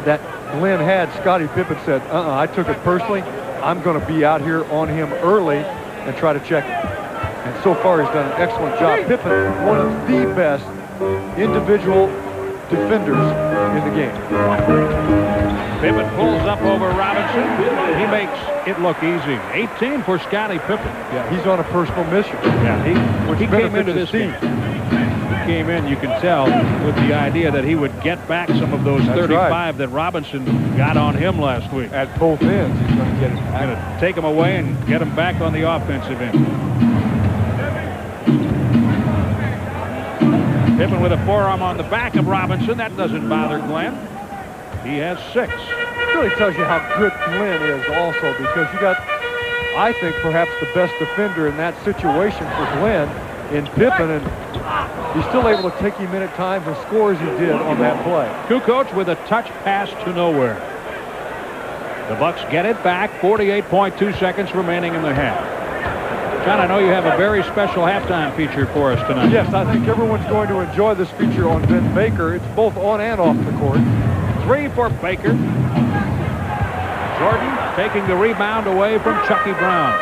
Speaker 2: that Glenn had, Scottie Pippen said, I took it personally. I'm going to be out here on him early and try to check it. And so far, he's done an excellent job. Pippen, one of the best individual defenders in the game.
Speaker 1: Pippen pulls up over Robinson. He makes it look easy. 18 for Scottie Pippen.
Speaker 2: Yeah, he's on a personal mission.
Speaker 1: Yeah, he came into this team. He came in, you can tell, with the idea that he would get back some of those 35 that Robinson got on him last week.
Speaker 2: At both ends, he's going to get it.
Speaker 1: He's going to take him away and get him back on the offensive end. Pippen with a forearm on the back of Robinson. That doesn't bother Glenn. He has 6.
Speaker 2: It really tells you how good Glenn is also, because you got, I think, perhaps the best defender in that situation for Glenn in Pippen, and he's still able to take him in at times and score as he did on that play.
Speaker 1: Kukoc with a touch pass to nowhere. The Bucks get it back. 48.2 seconds remaining in the half. John, I know you have a very special halftime feature for us tonight.
Speaker 2: Yes, I think everyone's going to enjoy this feature on Vin Baker. It's both on and off the court.
Speaker 1: 3 for Baker. Jordan taking the rebound away from Chucky Brown.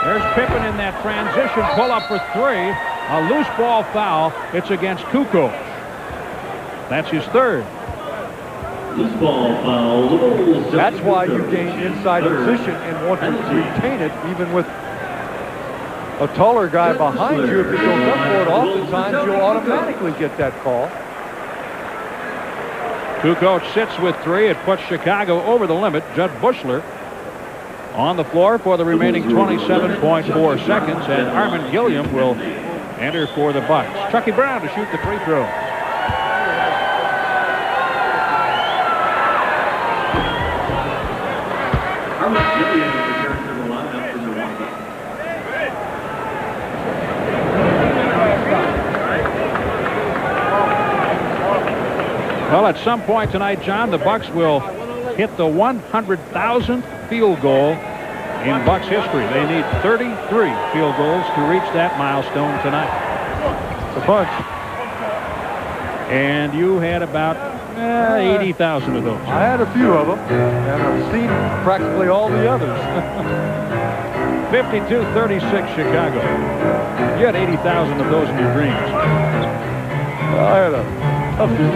Speaker 1: There's Pippen in that transition pull-up for 3. A loose ball foul. It's against Kukoc. That's his 3rd.
Speaker 3: Loose ball foul. The Bulls.
Speaker 2: That's why you gain inside position and want to retain it, even with a taller guy behind you. If it goes up for it, oftentimes you'll automatically get that call.
Speaker 1: Kukoc sits with 3. It puts Chicago over the limit. Judd Bushler on the floor for the remaining 27.4 seconds, and Armin Gilliam will enter for the Bucks. Chucky Brown to shoot the free throw.
Speaker 3: Armin Gilliam returns to the lineup for Milwaukee.
Speaker 1: Well, at some point tonight, John, the Bucks will hit the 100,000th field goal in Bucks history. They need 33 field goals to reach that milestone tonight.
Speaker 2: It's a bunch.
Speaker 1: And you had about 80,000 of those.
Speaker 2: I had a few of them, and I've seen practically all the others.
Speaker 1: 52-36 Chicago. You had 80,000 of those in your dreams.
Speaker 2: I had a few.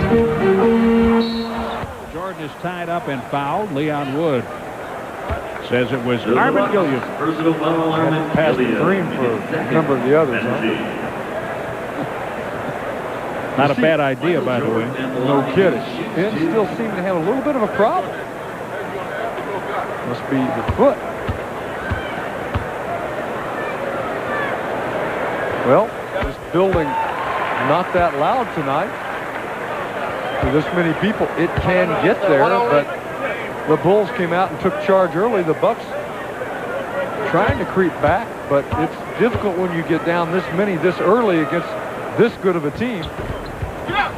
Speaker 1: Jordan is tied up and fouled. Leon Wood says it was Armin Gilliam.
Speaker 3: Personal foul, Armin
Speaker 2: Passed the
Speaker 3: Gilliam.
Speaker 2: dream for a number of the others, huh?
Speaker 1: Not a bad idea, by the way.
Speaker 2: No kidding. Pippen still seemed to have a little bit of a problem. Must be the foot. Well, this building not that loud tonight. For this many people, it can get there, but the Bulls came out and took charge early. The Bucks trying to creep back, but it's difficult when you get down this many this early against this good of a team. But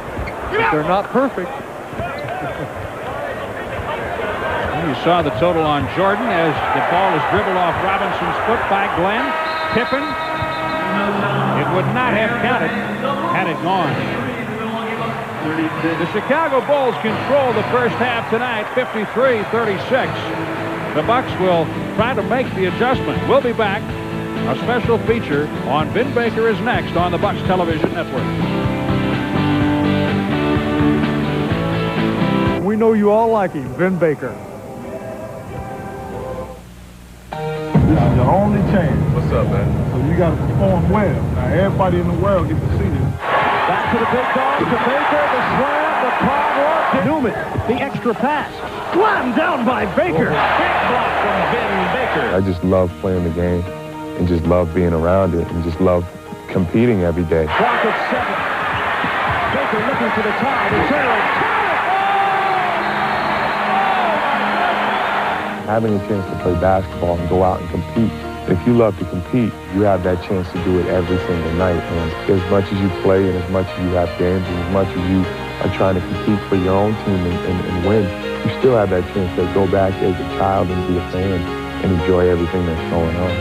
Speaker 2: they're not perfect.
Speaker 1: You saw the total on Jordan as the ball is dribbled off Robinson's foot by Glenn. Pippen. It would not have counted had it gone. The Chicago Bulls control the first half tonight, 53-36. The Bucks will try to make the adjustment. We'll be back. A special feature on Vin Baker is next on the Bucks Television Network.
Speaker 2: We know you all like him, Vin Baker.
Speaker 4: This is your only chance. What's up, man? So you got to perform well. Now, everybody in the world gets to see this.
Speaker 1: Back to the big dog, to Baker, the slam, the power. Newman, the extra pass. Slammed down by Baker. Big block from Vin Baker.
Speaker 6: I just love playing the game and just love being around it and just love competing every day.
Speaker 1: Clock at 7. Baker looking for the tie. The center.
Speaker 6: Having a chance to play basketball and go out and compete. If you love to compete, you have that chance to do it every single night. And as much as you play and as much as you have games and as much as you are trying to compete for your own team and win, you still have that chance to go back as a child and be a fan and enjoy everything that's going on.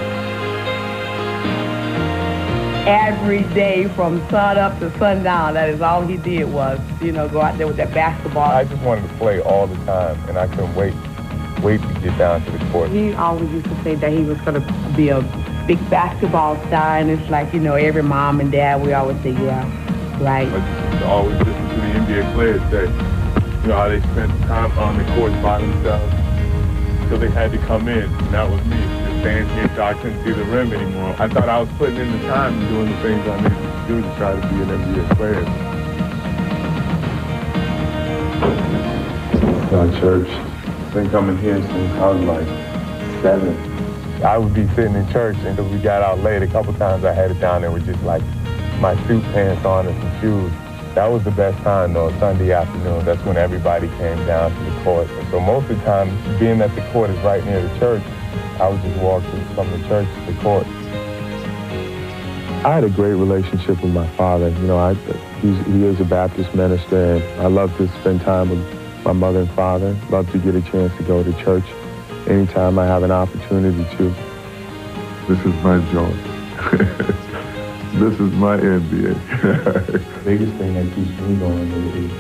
Speaker 7: Every day from sun up to sundown, that is all he did was, go out there with that basketball.
Speaker 6: I just wanted to play all the time, and I couldn't wait to get down to the court.
Speaker 7: He always used to say that he was going to be a big basketball star, and it's like, every mom and dad, we always say, yeah, right.
Speaker 6: I just always listen to the NBA players say, how they spent time on the court by themselves until they had to come in, and that was me. Just standing here so I couldn't see the rim anymore. I thought I was putting in the time and doing the things I needed to do to try to be an NBA player. Our church. Been coming here since I was like 7. I would be sitting in church until we got out late. A couple times I had it down there with just like my suit pants on and some shoes. That was the best time though, Sunday afternoon. That's when everybody came down to the court. And so most of the time, being that the court is right near the church, I would just walk from the church to the court. I had a great relationship with my father. He is a Baptist minister, and I love to spend time with my mother and father. Love to get a chance to go to church anytime I have an opportunity to. This is my joy. This is my NBA. The biggest thing that keeps me going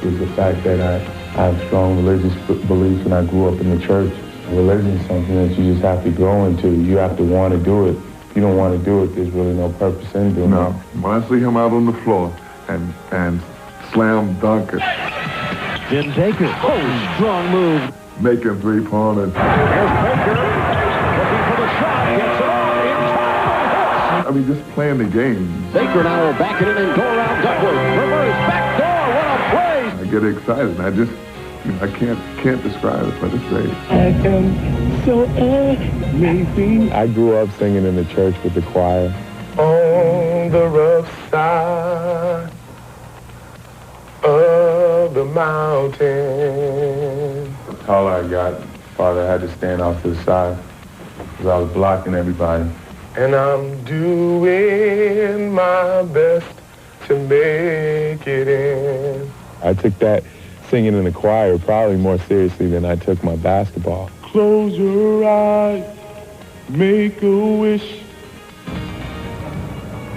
Speaker 6: is the fact that I have strong religious beliefs and I grew up in the church. Religion is something that you just have to grow into. You have to want to do it. If you don't want to do it, there's really no purpose in doing it.
Speaker 8: No, when I see him out on the floor and slam dunk it.
Speaker 1: Vin Baker. Oh, strong move.
Speaker 8: Making three-pointers.
Speaker 1: There's Baker. Looking for the shot. Gets it off in time.
Speaker 8: I mean, just playing the game.
Speaker 1: Baker now will back it in and go around Duckworth. Reverse back door. What a play.
Speaker 8: I get excited. I can't describe it, but it's great.
Speaker 6: I am so amazing. I grew up singing in the church with the choir. On the rough side of the mountain. The taller I got, Father had to stand off to the side because I was blocking everybody. And I'm doing my best to make it in. I took that singing in the choir probably more seriously than I took my basketball. Close your eyes
Speaker 4: Make a wish.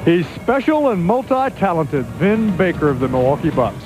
Speaker 2: He's special and multi-talented, Vin Baker of the Milwaukee Bucks.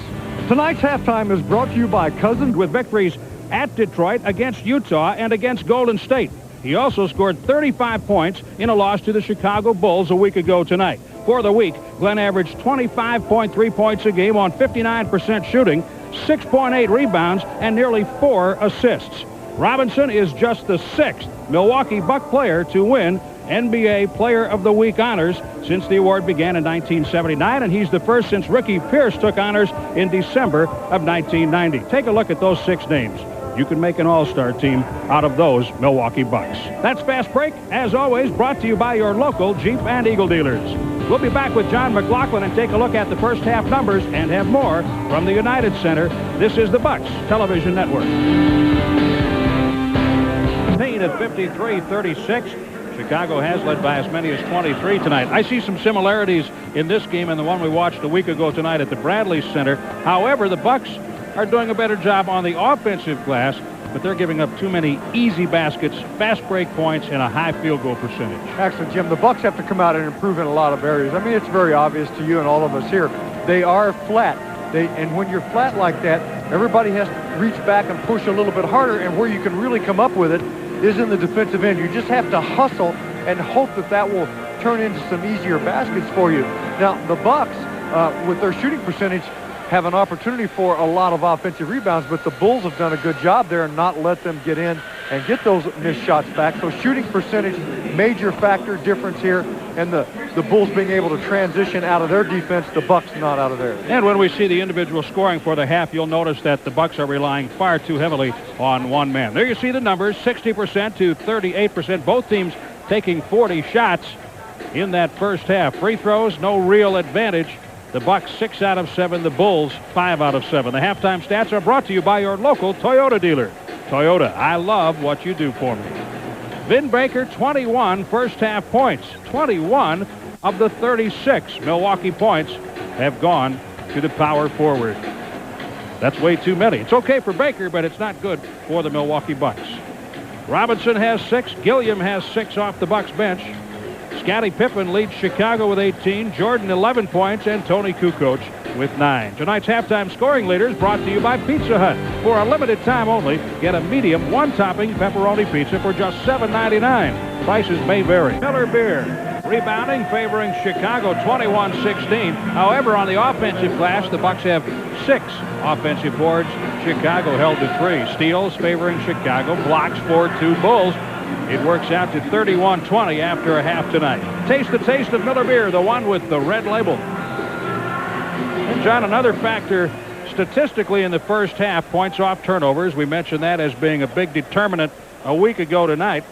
Speaker 2: Tonight's halftime is brought to you by Cousins
Speaker 1: with victories at Detroit, against Utah, and against Golden State. He also scored 35 points in a loss to the Chicago Bulls a week ago tonight. For the week, Glenn averaged 25.3 points a game on 59% shooting, 6.8 rebounds, and nearly 4 assists. Robinson is just the 6th Milwaukee Buck player to win NBA Player of the Week honors since the award began in 1979, and he's the first since Ricky Pierce took honors in December of 1990. Take a look at those 6 names. You can make an all-star team out of those Milwaukee Bucks. That's Fast Break, as always, brought to you by your local Jeep and Eagle dealers. We'll be back with John McLaughlin and take a look at the first half numbers and have more from the United Center. This is the Bucks Television Network. Payne at 53-36. Chicago has led by as many as 23 tonight. I see some similarities in this game and the one we watched a week ago tonight at the Bradley Center. However, the Bucks are doing a better job on the offensive glass, but they're giving up too many easy baskets, fast break points, and a high field goal percentage.
Speaker 2: Actually, Jim, the Bucks have to come out and improve in a lot of areas. I mean, it's very obvious to you and all of us here. They are flat. And when you're flat like that, everybody has to reach back and push a little bit harder, and where you can really come up with it is in the defensive end. You just have to hustle and hope that that will turn into some easier baskets for you. Now, the Bucks, with their shooting percentage, have an opportunity for a lot of offensive rebounds, but the Bulls have done a good job there and not let them get in and get those missed shots back. So shooting percentage, major factor difference here, and the Bulls being able to transition out of their defense, the Bucks not out of theirs.
Speaker 1: And when we see the individual scoring for the half, you'll notice that the Bucks are relying far too heavily on one man. There you see the numbers, 60% to 38%. Both teams taking 40 shots in that first half. Free throws, no real advantage. The Bucks 6 out of 7, the Bulls 5 out of 7. The halftime stats are brought to you by your local Toyota dealer. Toyota, I love what you do for me. Vin Baker, 21 first half points. 21 of the 36 Milwaukee points have gone to the power forward. That's way too many. It's okay for Baker, but it's not good for the Milwaukee Bucks. Robinson has 6. Gilliam has 6 off the Bucks bench. Scottie Pippen leads Chicago with 18, Jordan 11 points, and Tony Kukoc with 9. Tonight's halftime scoring leaders brought to you by Pizza Hut. For a limited time only, get a medium 1-topping pepperoni pizza for just $7.99. Prices may vary. Miller Beer rebounding, favoring Chicago 21-16. However, on the offensive glass, the Bucks have 6 offensive boards. Chicago held to 3. Steals favoring Chicago, blocks for 2 Bulls. It works out to 31-20 after a half tonight. Taste the taste of Miller Beer, the one with the red label. And John, another factor statistically in the first half, points off turnovers. We mentioned that as being a big determinant a week ago tonight.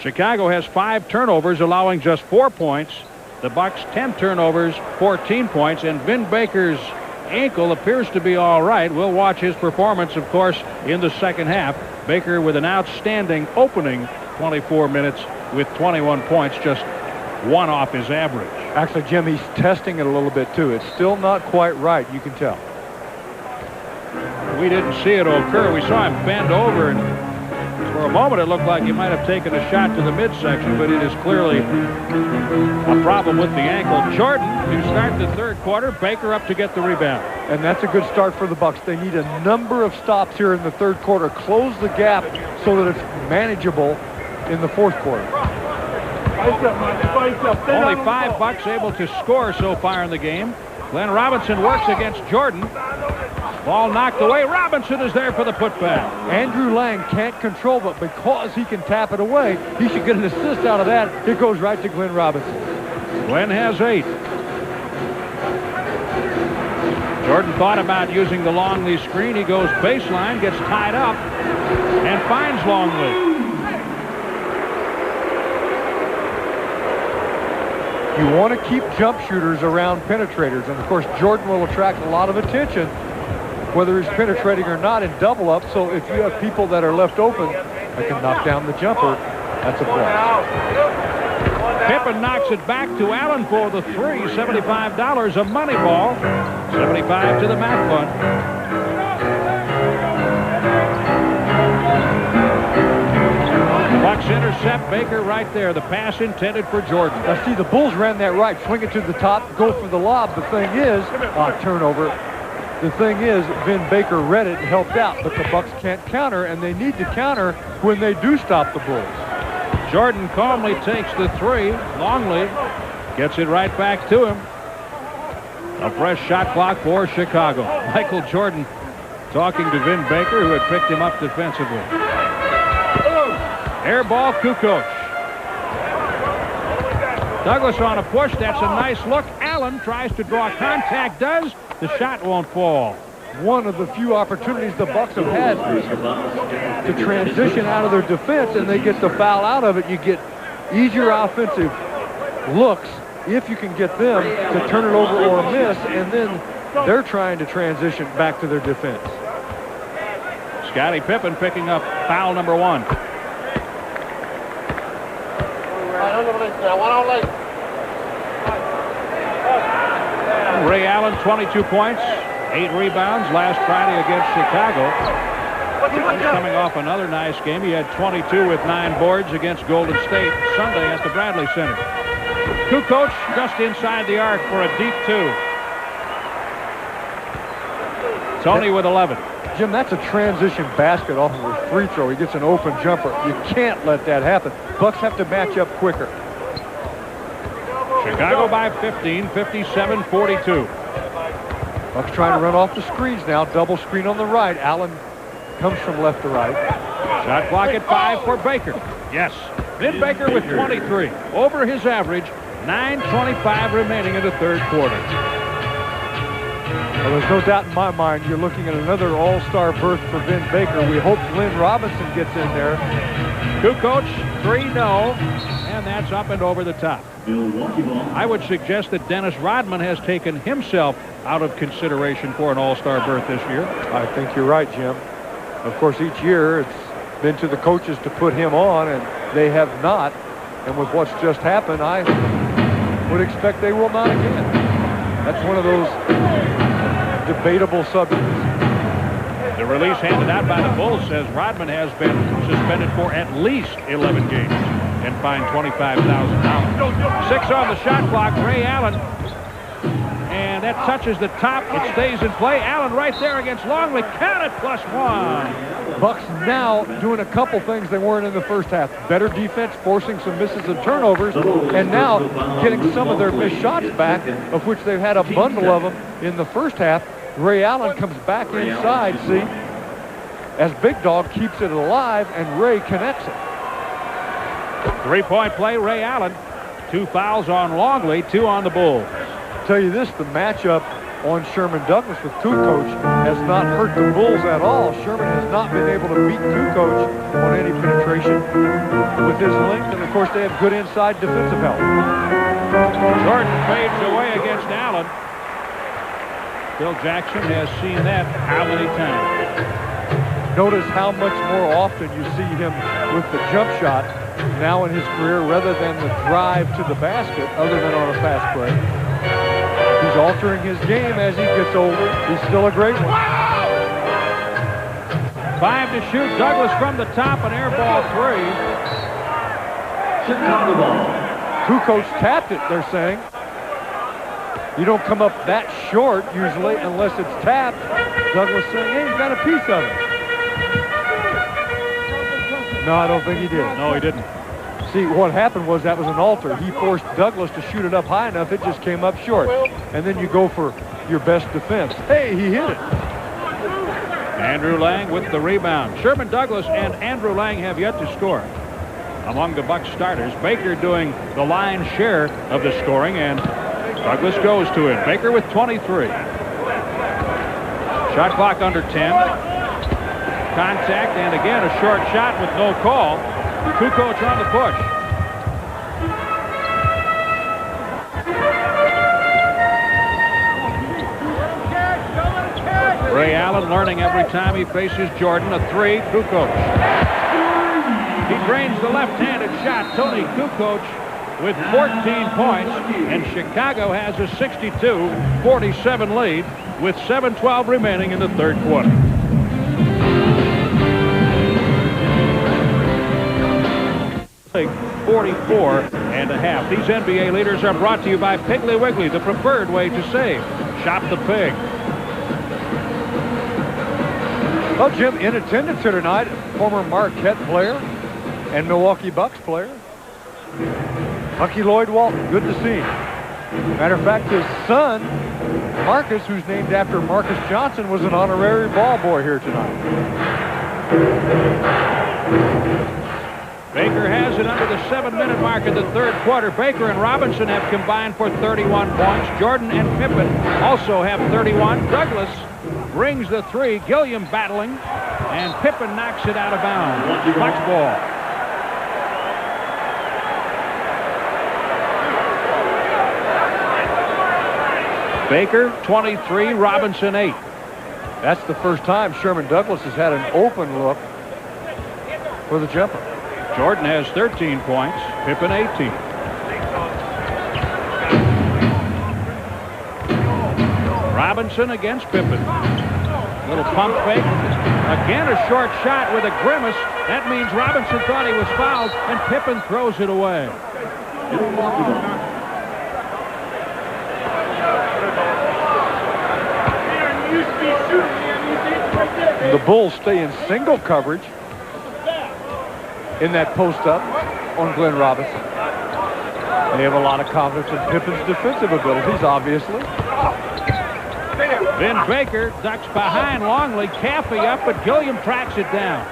Speaker 1: Chicago has 5 turnovers, allowing just 4 points. The Bucks 10 turnovers, 14 points, and Vin Baker's ankle appears to be all right. We'll watch his performance, of course, in the second half. Baker with an outstanding opening 24 minutes with 21 points, just 1 off his average.
Speaker 2: Actually, Jim, he's testing it a little bit, too. It's still not quite right, you can tell.
Speaker 1: We didn't see it occur. We saw him bend over, and for a moment it looked like he might have taken a shot to the midsection, but it is clearly a problem with the ankle. Jordan to start the third quarter. Baker up to get the rebound.
Speaker 2: And that's a good start for the Bucks. They need a number of stops here in the third quarter. Close the gap so that it's manageable in the fourth quarter.
Speaker 1: Only 5 Bucks able to score so far in the game. Glenn Robinson works against Jordan. Ball knocked away. Robinson is there for the putback.
Speaker 2: Andrew Lang can't control, but because he can tap it away, he should get an assist out of that. It goes right to Glenn Robinson.
Speaker 1: Glenn has 8. Jordan thought about using the Longley screen. He goes baseline, gets tied up, and finds Longley.
Speaker 2: You want to keep jump shooters around penetrators, and of course Jordan will attract a lot of attention whether he's penetrating or not in double up. So if you have people that are left open that can knock down the jumper, that's a plus.
Speaker 1: Pippen knocks it back to Allen for the 3. $75, a money ball. 75 to the Mac Fund. Bucks intercept Baker right there. The pass intended for Jordan.
Speaker 2: Now see, the Bulls ran that right. Swing it to the top, go for the lob. The thing is, turnover. The thing is, Vin Baker read it and helped out, but the Bucks can't counter, and they need to counter when they do stop the Bulls.
Speaker 1: Jordan calmly takes the three. Longley gets it right back to him. A fresh shot clock for Chicago. Michael Jordan talking to Vin Baker, who had picked him up defensively. Air ball, Kukoc. Douglas on a push. That's a nice look. Allen tries to draw contact. Does. The shot won't fall.
Speaker 2: One of the few opportunities the Bucks have had to transition out of their defense, and they get the foul out of it. You get easier offensive looks if you can get them to turn it over or miss, and then they're trying to transition back to their defense.
Speaker 1: Scottie Pippen picking up foul number 1. Ray Allen, 22 points, 8 rebounds last Friday against Chicago. He's coming off another nice game. He had 22 with 9 boards against Golden State Sunday at the Bradley Center. Kukoc just inside the arc for a deep 2. Tony with 11.
Speaker 2: Jim, that's a transition basket off of a free throw. He gets an open jumper. You can't let that happen. Bucks have to match up quicker.
Speaker 1: Chicago by 15, 57-42.
Speaker 2: Bucks trying to run off the screens now. Double screen on the right. Allen comes from left to right.
Speaker 1: Shot clock at 5 for Baker. Yes. Vin Baker with 23. Over his average. 9:25 remaining in the third quarter.
Speaker 2: Well, there's no doubt in my mind you're looking at another all-star berth for Vin Baker. We hope Glenn Robinson gets in there.
Speaker 1: Kukoc, 3 no. And that's up and over the top. I would suggest that Dennis Rodman has taken himself out of consideration for an all-star berth this year.
Speaker 2: I think you're right, Jim. Of course, each year it's been to the coaches to put him on, and they have not. And with what's just happened, I would expect they will not again. That's one of those debatable subjects.
Speaker 1: The release handed out by the Bulls says Rodman has been suspended for at least 11 games and fined $25,000. 6 on the shot clock. Ray Allen. And that touches the top. It stays in play. Allen right there against Longley. Count it, +1.
Speaker 2: Bucks now doing a couple things they weren't in the first half. Better defense, forcing some misses and turnovers, and now getting some of their missed shots back, of which they've had a bundle of them in the first half. Ray Allen comes back inside, see, as Big Dog keeps it alive, and Ray connects it.
Speaker 1: 3-point play, Ray Allen. 2 fouls on Longley, 2 on the Bulls.
Speaker 2: Tell you this, the matchup on Sherman Douglas with Kukoc has not hurt the Bulls at all. Sherman has not been able to beat Kukoc on any penetration with his length, and of course they have good inside defensive help.
Speaker 1: Jordan fades away against Allen. Phil Jackson has seen that how many times?
Speaker 2: Notice how much more often you see him with the jump shot now in his career rather than the drive to the basket, other than on a fast break. He's altering his game as he gets older. He's still a great one.
Speaker 1: 5 to shoot. Douglas from the top, an air ball 3.
Speaker 3: Chicago ball.
Speaker 2: Kukoc tapped it, they're saying. You don't come up that short usually unless it's tapped. Douglas saying, hey, he's got a piece of it. No, I don't think he did.
Speaker 1: No, he didn't.
Speaker 2: See, what happened was that was an alter. He forced Douglas to shoot it up high enough, it just came up short. And then you go for your best defense. Hey, he hit it.
Speaker 1: Andrew Lang with the rebound. Sherman Douglas and Andrew Lang have yet to score. Among the Bucks starters, Baker doing the lion's share of the scoring, and Douglas goes to it. Baker with 23. Shot clock under 10. Contact, and again a short shot with no call. Kukoc on the push. Ray Allen learning every time he faces Jordan. A 3, Kukoc. He drains the left-handed shot. Tony Kukoc with 14 points, and Chicago has a 62-47 lead with 7:12 remaining in the third quarter. 44.5. These NBA leaders are brought to you by Piggly Wiggly, the preferred way to save. Shop the pig.
Speaker 2: Well, Jim, in attendance here tonight, former Marquette player and Milwaukee Bucks player, Lucky Lloyd Walton. Good to see him. Matter of fact, his son, Marcus, who's named after Marcus Johnson, was an honorary ball boy here tonight.
Speaker 1: Baker has it under the 7-minute mark in the third quarter. Baker and Robinson have combined for 31 points. Jordan and Pippen also have 31. Douglas brings the three. Gilliam battling, and Pippen knocks it out of bounds. Bucks ball. Baker 23, Robinson 8.
Speaker 2: That's the first time Sherman Douglas has had an open look for the jumper.
Speaker 1: Jordan has 13 points, Pippen 18. Robinson against Pippen. Little pump fake. Again a short shot with a grimace. That means Robinson thought he was fouled, and Pippen throws it away.
Speaker 2: The Bulls stay in single coverage in that post-up on Glenn Robinson. They have a lot of confidence in Pippen's defensive abilities, obviously.
Speaker 1: Vin Baker ducks behind Longley. Caffey up, but Gilliam tracks it down.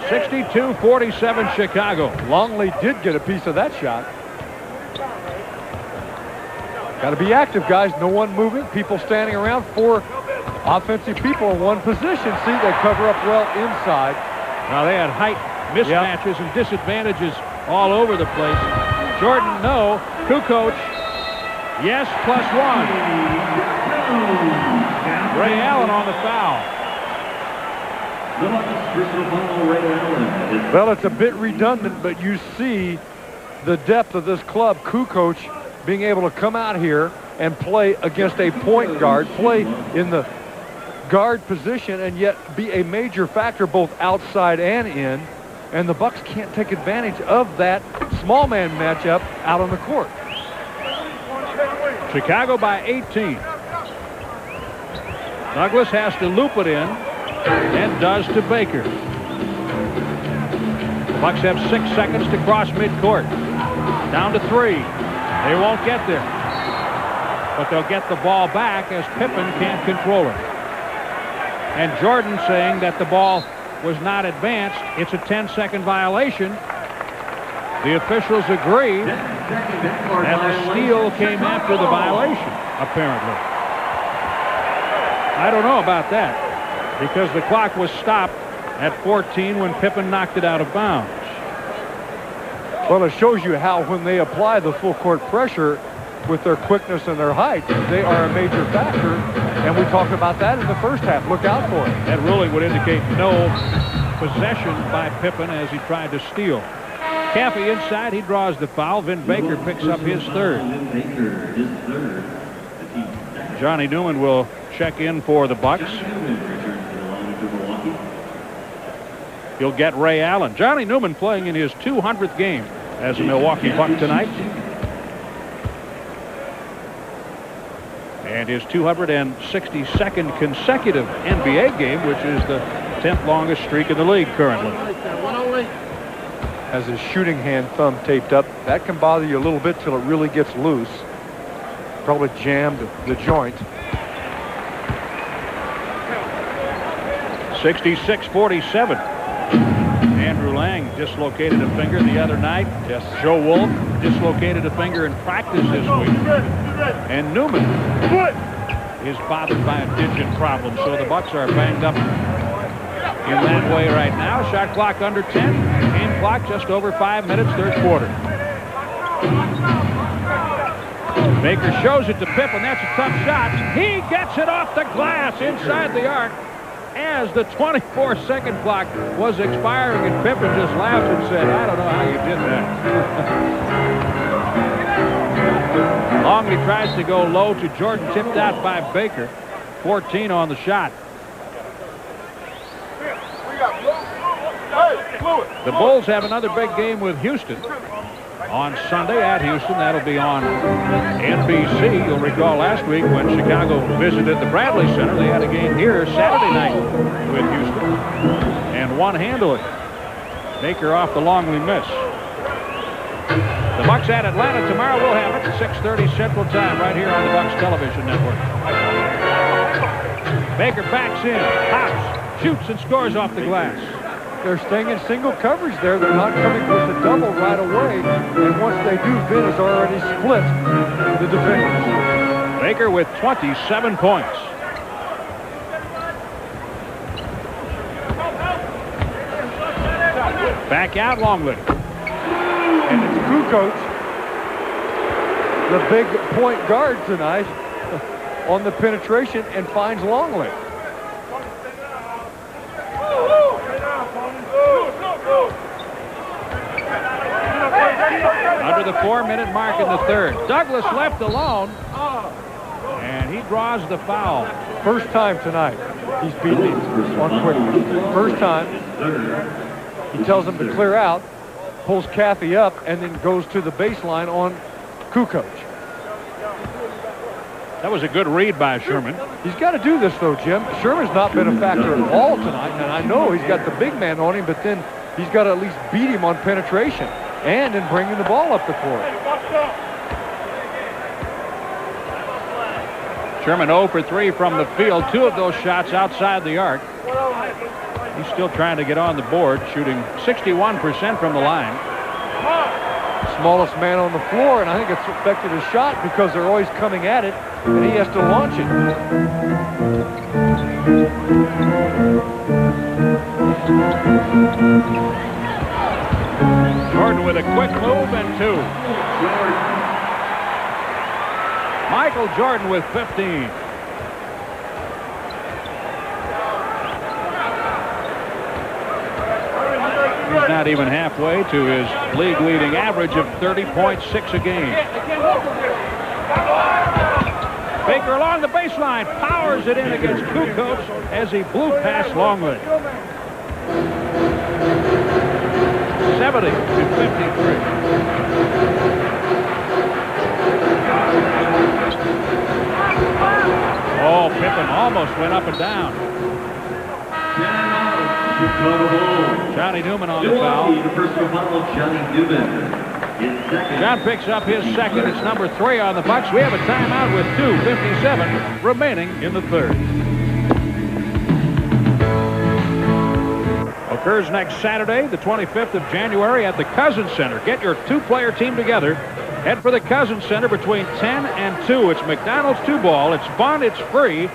Speaker 1: 62-47 Chicago.
Speaker 2: Longley did get a piece of that shot. Got to be active, guys. No one moving. People standing around. 4 offensive people in one position. See, they cover up well inside.
Speaker 1: Now they had height mismatches and disadvantages all over the place. Jordan, no. Kukoc, yes, +1. Ray Allen on the foul.
Speaker 2: Well, it's a bit redundant, but you see the depth of this club. Kukoc being able to come out here and play against a point guard, play in the guard position, and yet be a major factor both outside and in. And the Bucks can't take advantage of that small man matchup out on the court.
Speaker 1: Chicago by 18. Douglas has to loop it in, and does to Baker. The Bucks have 6 seconds to cross midcourt. Down to 3. They won't get there, but they'll get the ball back as Pippen can't control it. And Jordan saying that the ball was not advanced. It's a 10-second violation. The officials agree that the steal came after the violation, apparently. I don't know about that, because the clock was stopped at 14 when Pippen knocked it out of bounds.
Speaker 2: Well, it shows you how when they apply the full court pressure with their quickness and their height, they are a major factor. And we talked about that in the first half. Look out for it.
Speaker 1: That ruling would indicate no possession by Pippen as he tried to steal. Caffey inside. He draws the foul. Vin Baker picks up his third. Johnny Newman will check in for the Bucks. He'll get Ray Allen. Johnny Newman playing in his 200th game as a Milwaukee Buck tonight. And his 262nd consecutive NBA game, which is the 10th longest streak in the league currently.
Speaker 2: Has his shooting hand thumb taped up. That can bother you a little bit till it really gets loose. Probably jammed the joint.
Speaker 1: 66-47. Andrew Lang dislocated a finger the other night. Yes. Joe Wolf dislocated a finger in practice this week. And Newman is bothered by a digit problem. So the Bucks are banged up in that way right now. Shot clock under 10. Game clock just over 5 minutes, third quarter. Baker shows it to Pippen. That's a tough shot. He gets it off the glass inside the arc as the 24-second clock was expiring, and Pippen just laughed and said, I don't know how you did that. Longley tries to go low to Jordan, tipped out by Baker. 14 on the shot.
Speaker 4: Hey, Fluid.
Speaker 1: The Bulls have another big game with Houston on Sunday at Houston. That'll be on NBC. You'll recall last week when Chicago visited the Bradley Center, they had a game here Saturday night with Houston and won handily. Baker off the Longley miss. The Bucks at Atlanta tomorrow. We'll have it at 6:30 Central Time right here on the Bucks Television Network. Baker backs in, hops, shoots, and scores off the glass.
Speaker 2: They're staying in single coverage there. They're not coming with the double right away. And once they do, Vin has already split the defenders.
Speaker 1: Baker with 27 points. Back out Longley.
Speaker 2: And it's Kukoc, the big point guard tonight, on the penetration and finds Longley.
Speaker 1: Under the 4-minute mark in the third. Douglas left alone, and he draws the foul.
Speaker 2: First time tonight he's beaten him on quick. First time. He tells him to clear out, pulls Cathy up, and then goes to the baseline on Kukoc.
Speaker 1: That was a good read by Sherman.
Speaker 2: He's got to do this, though, Jim. Sherman's not been a factor at all tonight, and I know he's got the big man on him, but then he's got to at least beat him on penetration and in bringing the ball up the court.
Speaker 1: Sherman 0 for 3 from the field. 2 of those shots outside the arc. He's still trying to get on the board, shooting 61% from the line.
Speaker 2: Smallest man on the floor, and I think it's affected his shot because they're always coming at it, and he has to launch it.
Speaker 1: Jordan with a quick move and 2. Michael Jordan with 15. He's not even halfway to his league-leading average of 30.6 a game. Baker along the baseline, powers it in against Kukoc as he blew past Longley. 70 to 53. Oh, Pippen almost went up and down. Johnny Newman on the foul.
Speaker 3: The personal foul of Johnny Newman.
Speaker 1: John picks up his second. It's number 3 on the Bucks. We have a timeout with 2:57 remaining in the third. Occurs next Saturday, the 25th of January at the Cousins Center. Get your 2-player team together. Head for the Cousins Center between 10 and 2. It's McDonald's 2-ball. It's fun. It's free.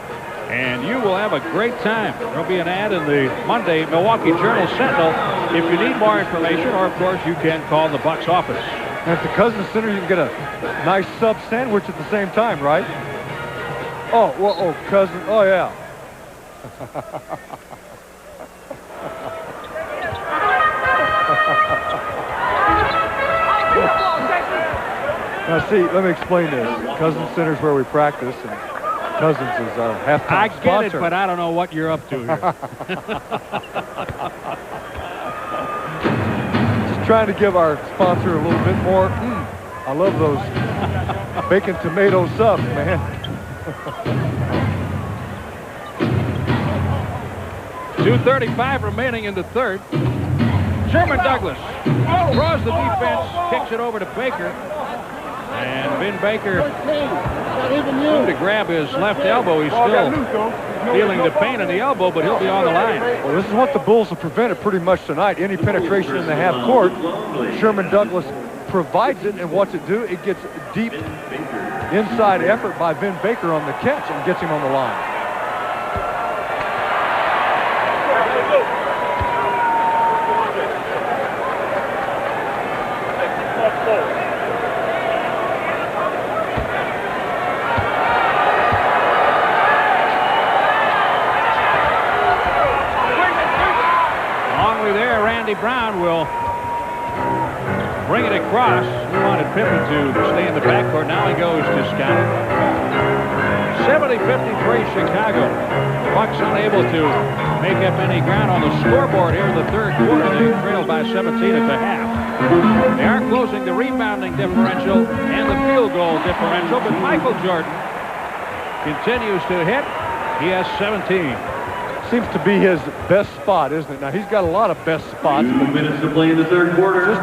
Speaker 1: And you will have a great time. There'll be an ad in the Monday Milwaukee Journal-Sentinel if you need more information, or of course you can call the Bucks office.
Speaker 2: And at the Cousins Center, you can get a nice sub sandwich at the same time, right? Oh, well, oh, cousin, oh yeah. Now see, let me explain this. Cousins Center is where we practice, and Cousins is our halftime sponsor.
Speaker 1: I get it, but I don't know what you're up to here.
Speaker 2: Just trying to give our sponsor a little bit more. I love those bacon tomato subs, man.
Speaker 1: .235 remaining in the third. Sherman Douglas draws the defense, kicks it over to Baker. And Vin Baker moved to grab his left elbow. He's still feeling the pain in the elbow, but he'll be on the line.
Speaker 2: Well, this is what the Bulls have prevented pretty much tonight. Any penetration in the half court. Sherman Douglas provides it, and what's it do? It gets deep inside effort by Vin Baker on the catch and gets him on the line.
Speaker 1: Brown will bring it across. We wanted Pippen to stay in the backcourt. Now he goes to Scottie. 70-53 Chicago. The Bucks unable to make up any ground on the scoreboard here in the third quarter. They trailed by 17 at the half. They are closing the rebounding differential and the field goal differential, but Michael Jordan continues to hit. He has 17.
Speaker 2: Seems to be his best spot, isn't it? Now, he's got a lot of best spots.
Speaker 3: 2 minutes to play in the third quarter.
Speaker 2: Just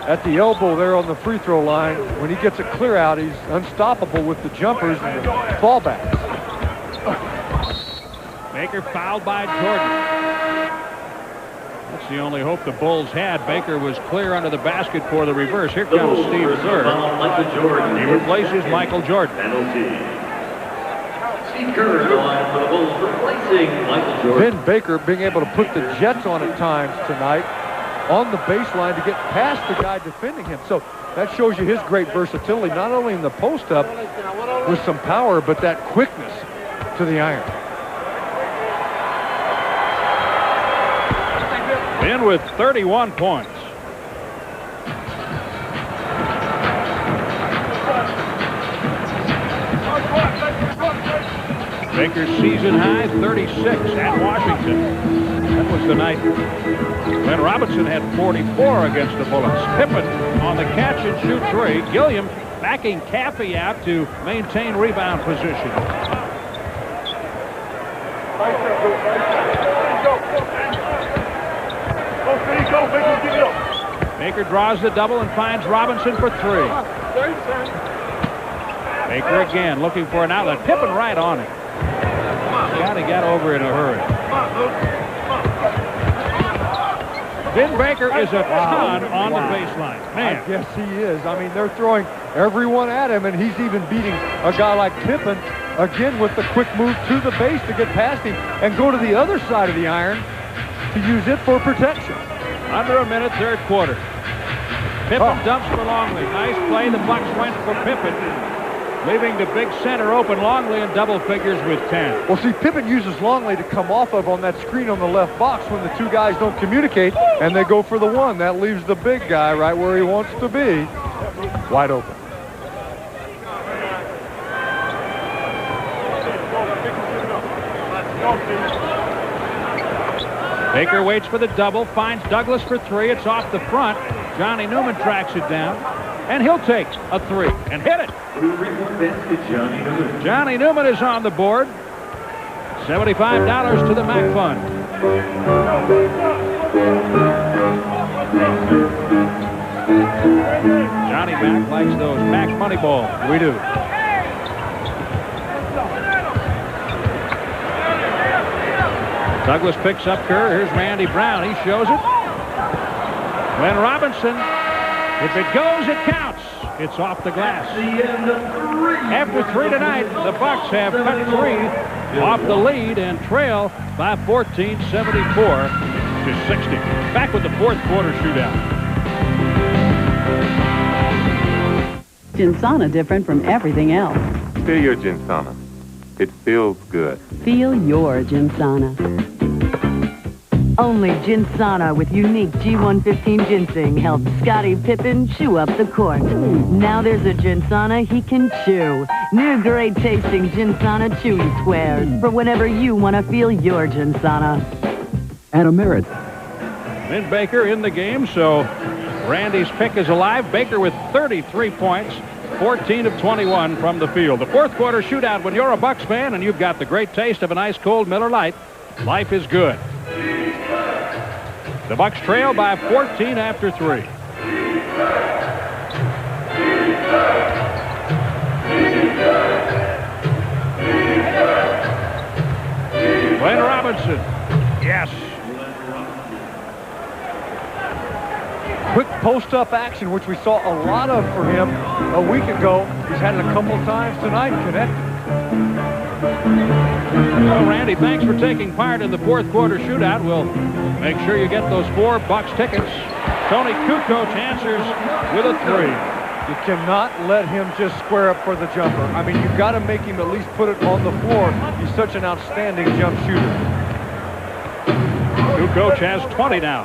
Speaker 2: at the elbow there on the free throw line, when he gets a clear out, he's unstoppable with the jumpers and the fallbacks.
Speaker 1: Baker fouled by Jordan. That's the only hope the Bulls had. Baker was clear under the basket for the reverse. Here comes Steve Kerr. He replaces Michael Jordan.
Speaker 3: Steve Kerr in the line for the Bulls, replacing Michael Jordan.
Speaker 2: Ben Baker being able to put the Jets on at times tonight on the baseline to get past the guy defending him. So that shows you his great versatility, not only in the post-up with some power, but that quickness to the iron.
Speaker 1: In with 31 points. Baker's season high 36 at Washington. That was the night when Robinson had 44 against the Bullets. Pippen on the catch and shoot three. Gilliam backing Caffey out to maintain rebound position. Baker draws the double and finds Robinson for three. Baker again looking for an outlet. Pippen right on it. Scottie got over in a hurry. Ben Baker is a ton on the baseline. Man.
Speaker 2: I guess he is. I mean, they're throwing everyone at him, and he's even beating a guy like Pippen, again with the quick move to the base to get past him and go to the other side of the iron to use it for protection.
Speaker 1: Under a minute, third quarter. Pippen dumps for Longley. Nice play. The Bucks went for Pippen, leaving the big center open. Longley in double figures with 10.
Speaker 2: Well, see, Pippen uses Longley to come off of on that screen on the left box when the two guys don't communicate, and they go for the one. That leaves the big guy right where he wants to be, wide open.
Speaker 1: Baker waits for the double, finds Douglas for three. It's off the front. Johnny Newman tracks it down, and he'll take a three and hit it. Johnny Newman is on the board. $75 to the MAC Fund. Johnny Mac likes those MAC money balls.
Speaker 2: We do.
Speaker 1: Douglas picks up Kerr. Here's Randy Brown. He shows it. Glenn Robinson. If it goes, it counts. It's off the glass. After three tonight, the Bucks have cut three off the lead and trail by 14, 74 to 60. Back with the fourth quarter shootout.
Speaker 9: Ginsana different from everything else.
Speaker 6: Feel your Ginsana. It feels good.
Speaker 9: Feel your Ginsana. Only Ginsana with unique G115 ginseng helps Scottie Pippen chew up the court. Now there's a Ginsana he can chew. New great tasting Ginsana chewy squares for whenever you want to feel your Ginsana.
Speaker 5: And a merit.
Speaker 1: Ben Baker in the game, so Randy's pick is alive. Baker with 33 points, 14 of 21 from the field. The fourth quarter shootout. When you're a Bucks fan and you've got the great taste of an ice cold Miller Lite, life is good. The Bucks trail by 14 after three. Glenn Robinson. Yes.
Speaker 2: Quick post-up action, which we saw a lot of for him a week ago. He's had it a couple of times tonight, connected.
Speaker 1: Well, Randy, thanks for taking part in the fourth quarter shootout. We'll make sure you get those 4 Bucks tickets. Tony Kukoc answers with a three.
Speaker 2: You cannot let him just square up for the jumper. I mean, you've got to make him at least put it on the floor. He's such an outstanding jump shooter.
Speaker 1: Kukoc has 20 now.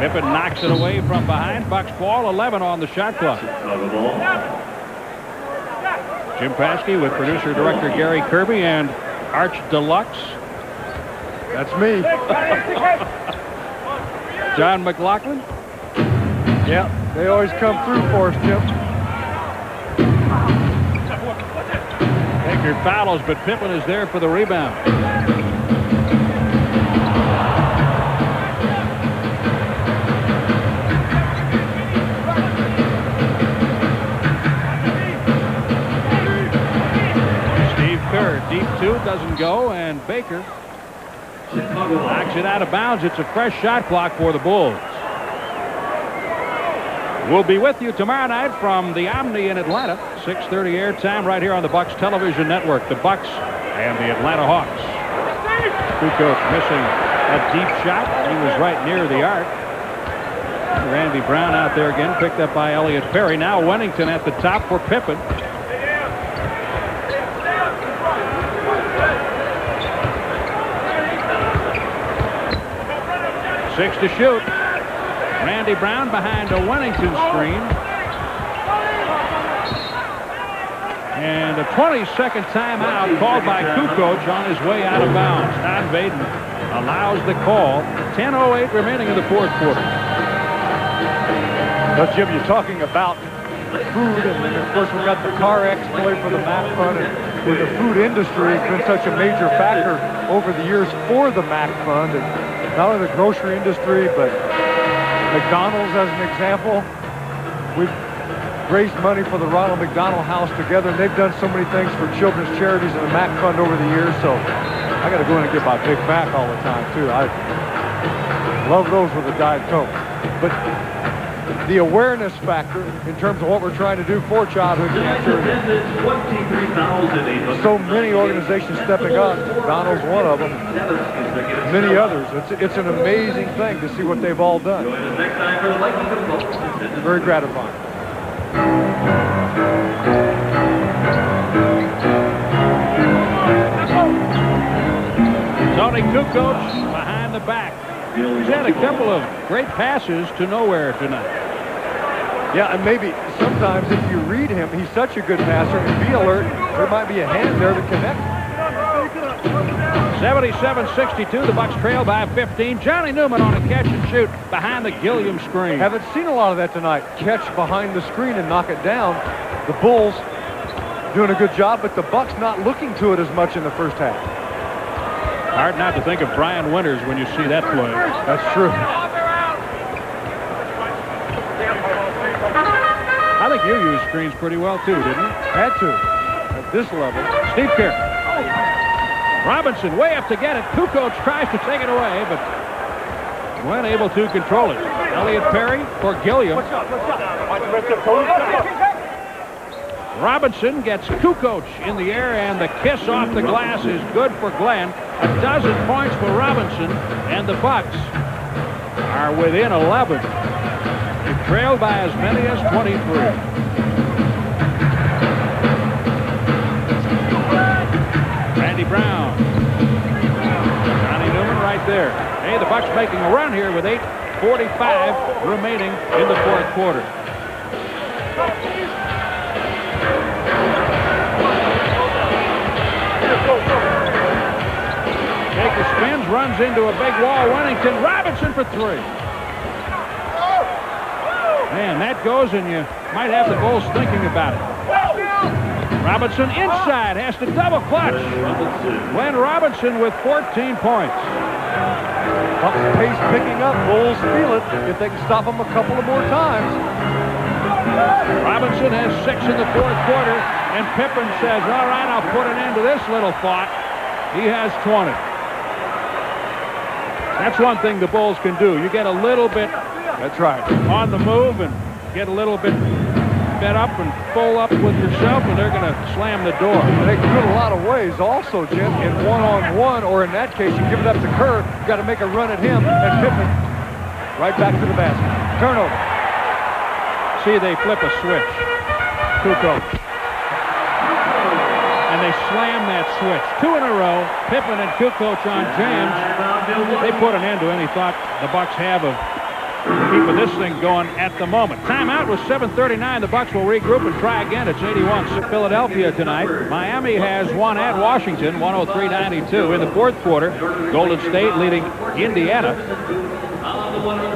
Speaker 1: Pippen knocks it away from behind. Bucks ball, 11 on the shot clock. Jim Paskey with producer-director Gary Kirby and Arch Deluxe.
Speaker 2: That's me.
Speaker 1: John McLaughlin.
Speaker 2: Yeah, they always come through for us, Jim.
Speaker 1: Baker fouls, but Pippen is there for the rebound. Deep two doesn't go, and Baker knocks it out of bounds. It's a fresh shot clock for the Bulls. We'll be with you tomorrow night from the Omni in Atlanta. 6:30 airtime right here on the Bucks Television Network. The Bucks and the Atlanta Hawks. Kukoc missing a deep shot. He was right near the arc. Randy Brown out there again, picked up by Elliott Perry. Now Wennington at the top for Pippen. 6 to shoot. Randy Brown behind a Wennington screen. And a 20-second timeout called by Kukoc on his way out of bounds. Don Vaden allows the call. 10:08 remaining in the fourth quarter.
Speaker 2: Well, Jim, you're talking about food, and then, of course, we've got the car exploit for the MAC Fund, and with the food industry has been such a major factor over the years for the MAC Fund, and not only the grocery industry, but McDonald's as an example. We've raised money for the Ronald McDonald House together, and they've done so many things for children's charities and the MAC Fund over the years, so I got to go in and get my Big Mac all the time, too. I love those with a Diet Coke. But the awareness factor in terms of what we're trying to do for childhood cancer. So many organizations stepping up. McDonald's one of them. Many others. It's an amazing thing to see what they've all done. Very gratifying.
Speaker 1: Tony Kukoc behind the back. He's had a couple of great passes to nowhere tonight.
Speaker 2: Yeah, and maybe sometimes if you read him, he's such a good passer, and be alert, there might be a hand there to connect.
Speaker 1: 77-62, the Bucks trail by 15. Johnny Newman on a catch and shoot behind the Gilliam screen.
Speaker 2: Haven't seen a lot of that tonight. Catch behind the screen and knock it down. The Bulls doing a good job, but the Bucks not looking to it as much in the first half.
Speaker 1: Hard not to think of Brian Winters when you see that play.
Speaker 2: That's true.
Speaker 1: I think you used screens pretty well, too, didn't you?
Speaker 2: Had to. At this level.
Speaker 1: Steve Kerr. Robinson way up to get it. Kukoc tries to take it away, but weren't able to control it. Elliott Perry for Gilliam. Robinson gets Kukoc in the air, and the kiss off the glass is good for Glenn. 12 points for Robinson, and the Bucks are within 11. They've trailed by as many as 23. Randy Brown. Johnny Newman right there. Hey, the Bucks making a run here with 8:45 remaining in the fourth quarter. Baker spins, runs into a big wall. Wennington, Robinson for three. Man, that goes, and you might have the Bulls thinking about it. Robinson inside, has to double clutch. Glenn Robinson with 14 points.
Speaker 2: Bucks pace picking up. Bulls feel it if they can stop them a couple of more times.
Speaker 1: Robinson has 6 in the fourth quarter, and Pippen says, all right, I'll put an end to this little thought. He has 20. That's one thing the Bulls can do. You get a little bit
Speaker 2: That's right.
Speaker 1: on the move and get a little bit fed up and full up with yourself, and they're going to slam the door.
Speaker 2: They can do it a lot of ways also, Jim. In one-on-one, or in that case, you give it up to Kerr, you got to make a run at him, and Pippen right back to the basket. Turnover.
Speaker 1: See, they flip a switch. Kukoc. And they slam that switch. 2 in a row. Pippen and Kukoc on jams. They put an end to any thought the Bucks have of keeping this thing going at the moment. Timeout with 7:39. The Bucks will regroup and try again. It's 81 Philadelphia tonight. Miami has won at Washington 103-92 in the fourth quarter. Golden State leading Indiana.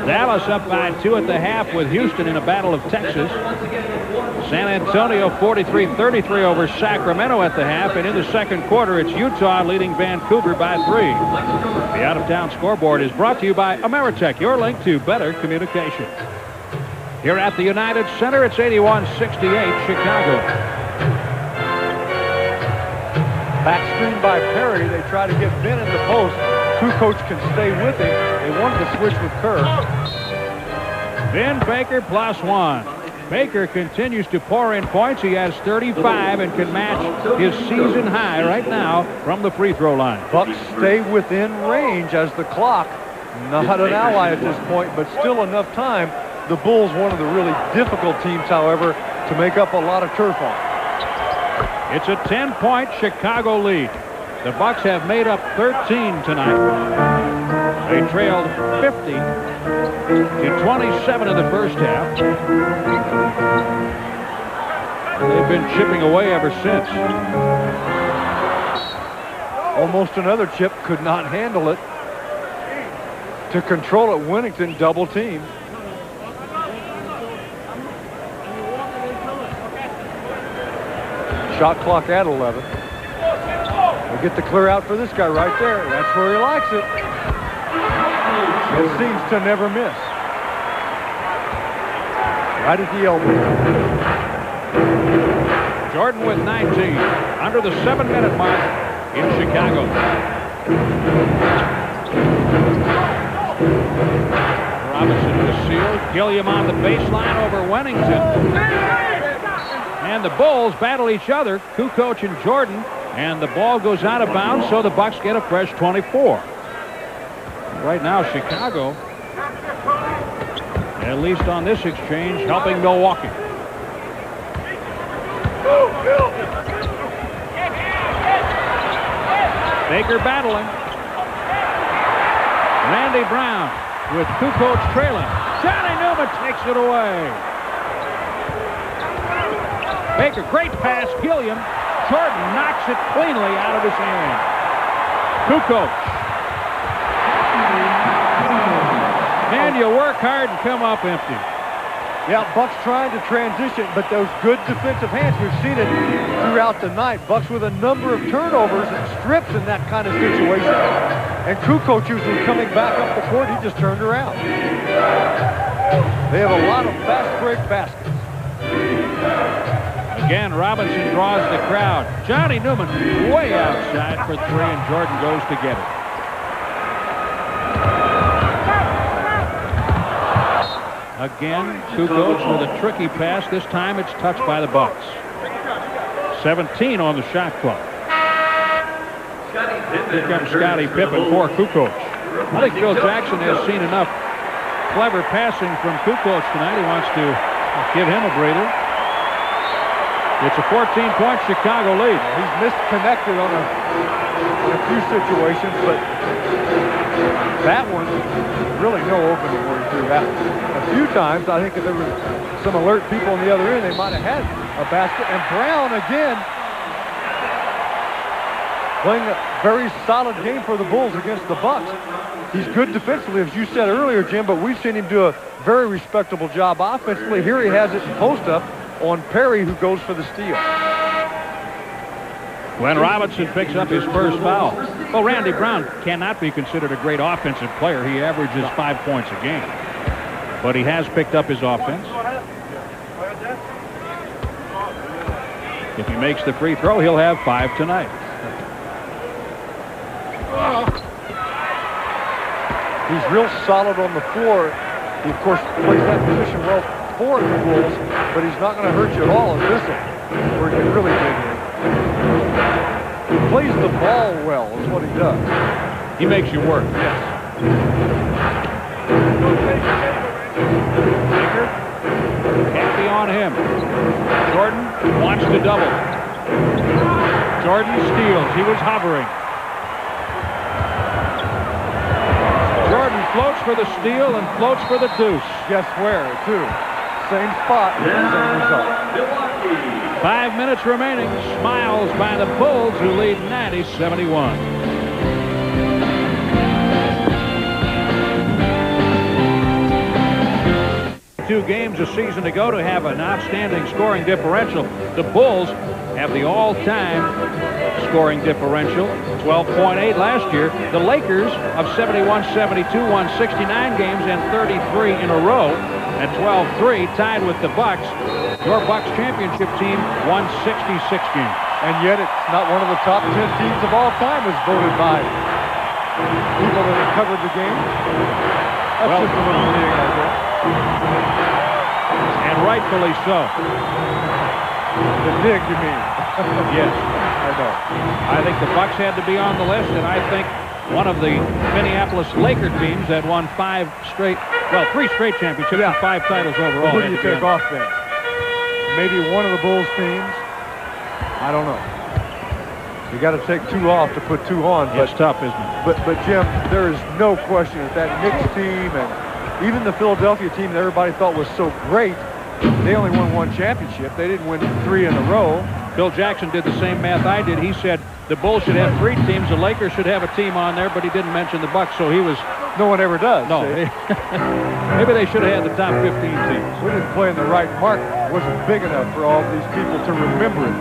Speaker 1: Dallas up by 2 at the half with Houston in a battle of Texas. San Antonio 43-33 over Sacramento at the half, and in the second quarter it's Utah leading Vancouver by 3. The out-of-town scoreboard is brought to you by Ameritech, your link to better communication. Here at the United Center, it's 81-68 Chicago.
Speaker 2: Back screen by Perry. They try to get Ben in the post. Kukoc can stay with him. They wanted to switch with Kerr.
Speaker 1: Ben Baker +1. Baker continues to pour in points. He has 35 and can match his season high right now from the free throw line.
Speaker 2: Bucks stay within range as the clock, not an ally at this point, but still enough time. The Bulls, one of the really difficult teams, however, to make up a lot of turf on.
Speaker 1: It's a 10-point Chicago lead. The Bucks have made up 13 tonight. They trailed 50-27 in the first half. They've been chipping away ever since.
Speaker 2: Almost another chip, could not handle it. To control it, Winnington double team. Shot clock at 11. They get the clear out for this guy right there. That's where he likes it. It seems to never miss. Right at the elbow.
Speaker 1: Jordan with 19. Under the 7-minute mark in Chicago. Robinson was sealed. Gilliam on the baseline over Wennington. And the Bulls battle each other, Kukoc and Jordan, and the ball goes out of bounds, so the Bucks get a fresh 24. Right now, Chicago, at least on this exchange, helping Milwaukee. Baker battling. Randy Brown with Kukoc trailing. Johnny Newman takes it away. Baker, great pass. Gilliam. Jordan knocks it cleanly out of his hand. Kukoc. And you work hard and come up empty.
Speaker 2: Yeah, Bucks trying to transition, but those good defensive hands, we've seen it throughout the night. Bucks with a number of turnovers and strips in that kind of situation. And Kukoc usually coming back up the court, he just turned around. They have a lot of fast break baskets.
Speaker 1: Again, Robinson draws the crowd. Johnny Newman way outside for 3, and Jordan goes to get it. Again, Kukoc with a tricky pass. This time it's touched by the Bucks. 17 on the shot clock. Here comes Scottie Pippen for Kukoc. I think Phil Jackson has seen enough clever passing from Kukoc tonight. He wants to give him a breather. It's a 14-point Chicago lead.
Speaker 2: He's misconnected on a few situations, but that one, really no opening where he threw that. A few times, I think if there was some alert people on the other end, they might have had a basket. And Brown again playing a very solid game for the Bulls against the Bucks. He's good defensively, as you said earlier, Jim, but we've seen him do a very respectable job offensively. Here he has it in post-up on Perry, who goes for the steal.
Speaker 1: When Robinson picks up his first foul. Well, Randy Brown cannot be considered a great offensive player. He averages 5 points a game. But he has picked up his offense. If he makes the free throw, he'll have 5 tonight.
Speaker 2: He's real solid on the floor. He, of course, plays that position well for the Bulls, but he's not going to hurt you at all in this one, where he can really dig in. He plays the ball well, is what he does.
Speaker 1: He makes you work.
Speaker 2: Yes.
Speaker 1: Baker, happy on him. Jordan wants to double. Jordan steals. He was hovering. Jordan floats for the steal and floats for the deuce.
Speaker 2: Guess where, too? Same spot, same result.
Speaker 1: 5 minutes remaining. Smiles by the Bulls, who lead 90-71. 2 games a season to go to have an outstanding scoring differential. The Bulls have the all-time scoring differential, 12.8 last year. The Lakers of 71-72 won 69 games and 33 in a row. At 12-3, tied with the Bucks. Your Bucks championship team won 66 games.
Speaker 2: And yet it's not one of the top 10 teams of all time as voted by people that have covered the game. That's just a little dig, I guess.
Speaker 1: And rightfully so.
Speaker 2: The dig, you mean?
Speaker 1: Yes.
Speaker 2: I know.
Speaker 1: I think the Bucks had to be on the list, and I think one of the Minneapolis Laker teams that won 3 straight championships and 5 titles overall.
Speaker 2: Who do you take off then? Maybe one of the Bulls teams? I don't know. You got to take 2 off to put 2 on.
Speaker 1: It's tough, isn't it?
Speaker 2: But Jim, there is no question that Knicks team and even the Philadelphia team that everybody thought was so great, they only won 1 championship. They didn't win 3 in a row.
Speaker 1: Phil Jackson did the same math I did. He said the Bulls should have 3 teams. The Lakers should have a team on there, but he didn't mention the Bucks, so he was...
Speaker 2: No one ever does.
Speaker 1: No. Maybe they should have had the top 15 teams.
Speaker 2: We didn't play in the right market. It wasn't big enough for all these people to remember it.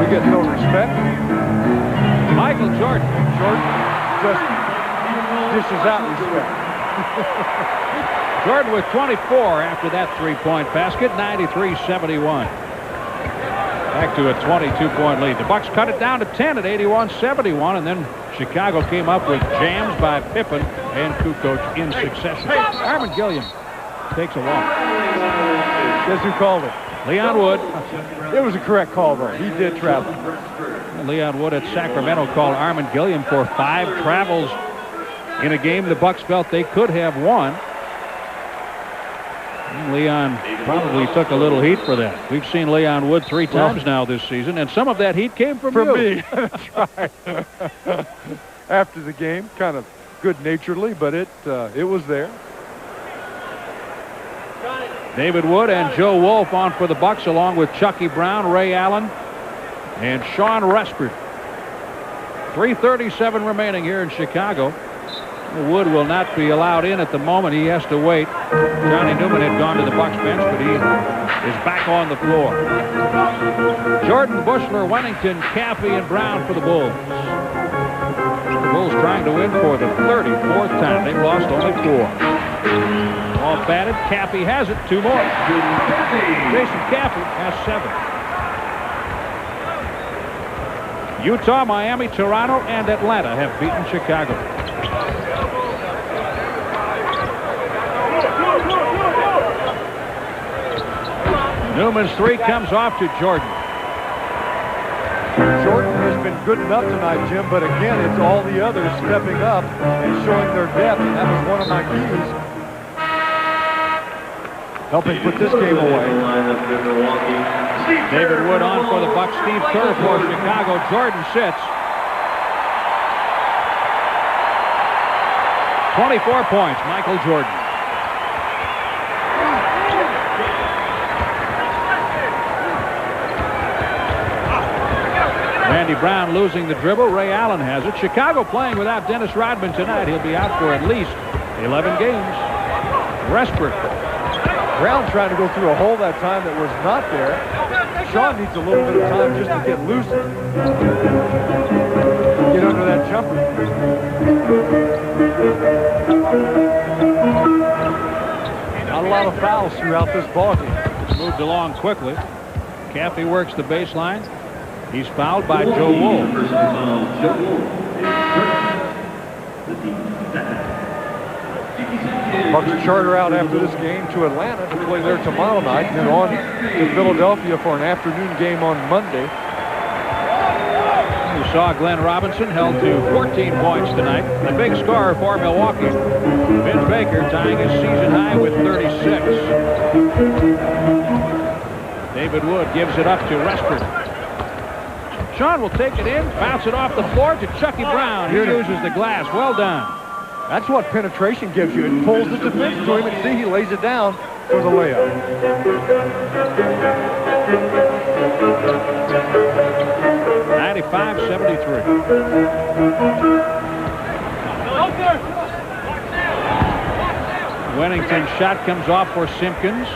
Speaker 2: We get no respect.
Speaker 1: Michael Jordan.
Speaker 2: Jordan just dishes out respect.
Speaker 1: Jordan with 24 after that 3-point basket, 93-71. Back to a 22-point lead. The Bucks cut it down to 10 at 81-71, and then Chicago came up with jams by Pippen and Kukoc in succession. Hey, Armin Gilliam takes a walk.
Speaker 2: Guess who called it?
Speaker 1: Leon Wood.
Speaker 2: It was a correct call, though. He did travel.
Speaker 1: Leon Wood at Sacramento called Armin Gilliam for 5 travels in a game the Bucks felt they could have won. Leon probably took a little heat for that. We've seen Leon Wood 3 times now this season, and some of that heat came from you.
Speaker 2: me. That's right. After the game, kind of good-naturedly, but it was there.
Speaker 1: David Wood and Joe Wolf on for the Bucks, along with Chucky Brown, Ray Allen, and Sean Respert. 3:37 remaining here in Chicago. Wood will not be allowed in at the moment. He has to wait. Johnny Newman had gone to the Bucks bench, but he is back on the floor. Jordan, Bushler, Wennington, Caffey, and Brown for the Bulls. The Bulls trying to win for the 34th time. They've lost only 4. All batted. Caffey has it. 2 more. Jason Caffey has 7. Utah, Miami, Toronto, and Atlanta have beaten Chicago. Newman's 3 comes off to Jordan.
Speaker 2: Jordan has been good enough tonight, Jim, but again, it's all the others stepping up and showing their depth, and that was one of my keys. Helping put this game away.
Speaker 1: David Wood on for the Bucks. Steve Kerr for Chicago. Jordan sits. 24 points, Michael Jordan. Randy Brown losing the dribble. Ray Allen has it. Chicago playing without Dennis Rodman tonight. He'll be out for at least 11 games. Respert.
Speaker 2: Brown trying to go through a hole that time that was not there. Sean needs a little bit of time just to get loose. Get under that jumper. Not a lot of fouls throughout this ballgame.
Speaker 1: Moved along quickly. Caffey works the baseline. He's fouled by Joe Wolf.
Speaker 2: Bucks charter out after this game to Atlanta to play there tomorrow night, and then on to Philadelphia for an afternoon game on Monday.
Speaker 1: You saw Glenn Robinson held to 14 points tonight. The big scorer for Milwaukee. Vince Baker tying his season high with 36. David Wood gives it up to Respert. Sean will take it in, bounce it off the floor to Chucky Brown. He uses the glass. Well done.
Speaker 2: That's what penetration gives you. It pulls the defense to him, and see, he lays it down for the layup.
Speaker 1: 95-73. Wennington's shot comes off for Simpkins.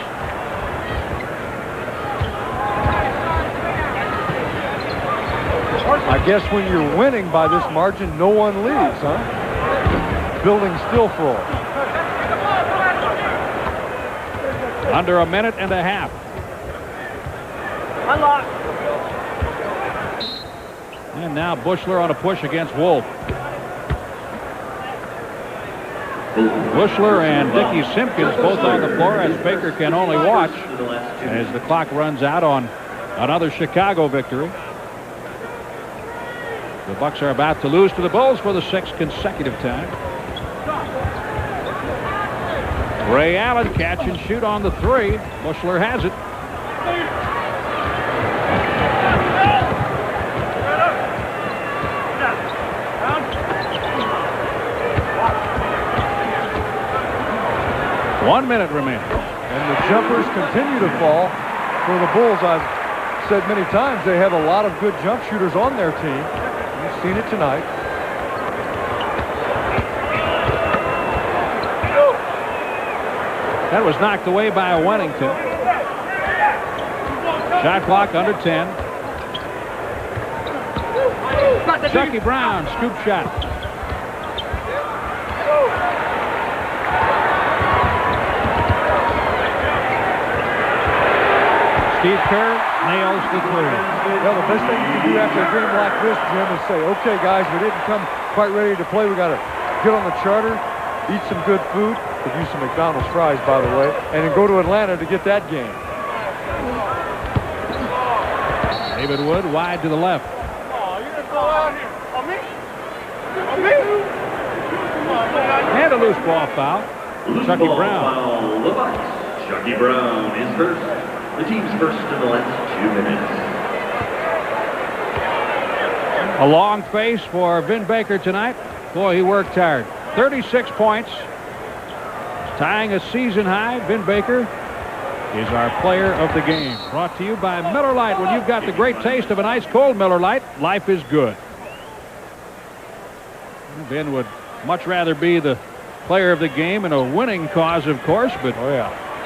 Speaker 2: I guess when you're winning by this margin, no one leaves, huh? Building's still full.
Speaker 1: Under a minute and a half. And now Bushler on a push against Wolf. Bushler and Dickie Simpkins both on the floor as Baker can only watch as the clock runs out on another Chicago victory. The Bucks are about to lose to the Bulls for the 6th consecutive time. Ray Allen catch and shoot on the 3. Bushler has it. One minute remaining.
Speaker 2: And the jumpers continue to fall for the Bulls. I've said many times they have a lot of good jump shooters on their team. You've seen it tonight.
Speaker 1: That was knocked away by a Wennington. Shot clock under 10. Chucky Brown, scoop shot. Steve Kerr nails the 3.
Speaker 2: Well, the best thing you can do after a game like this, Jim, is say, okay, guys, we didn't come quite ready to play. We got to get on the charter, eat some good food. Could use some McDonald's fries, by the way, and then go to Atlanta to get that game.
Speaker 1: David Wood wide to the left.
Speaker 4: Oh, you didn't go out here. On me? On me?
Speaker 1: And a loose ball foul. Chucky Brown.
Speaker 3: Foul, the Bucks. Chucky Brown is first. The team's first in the last 2 minutes.
Speaker 1: A long face for Vin Baker tonight. Boy, he worked hard. 36 points. Tying a season high. Vin Baker is our player of the game. Brought to you by Miller Lite. When you've got the great taste of an ice cold Miller Lite, life is good. Vin would much rather be the player of the game in a winning cause, of course, but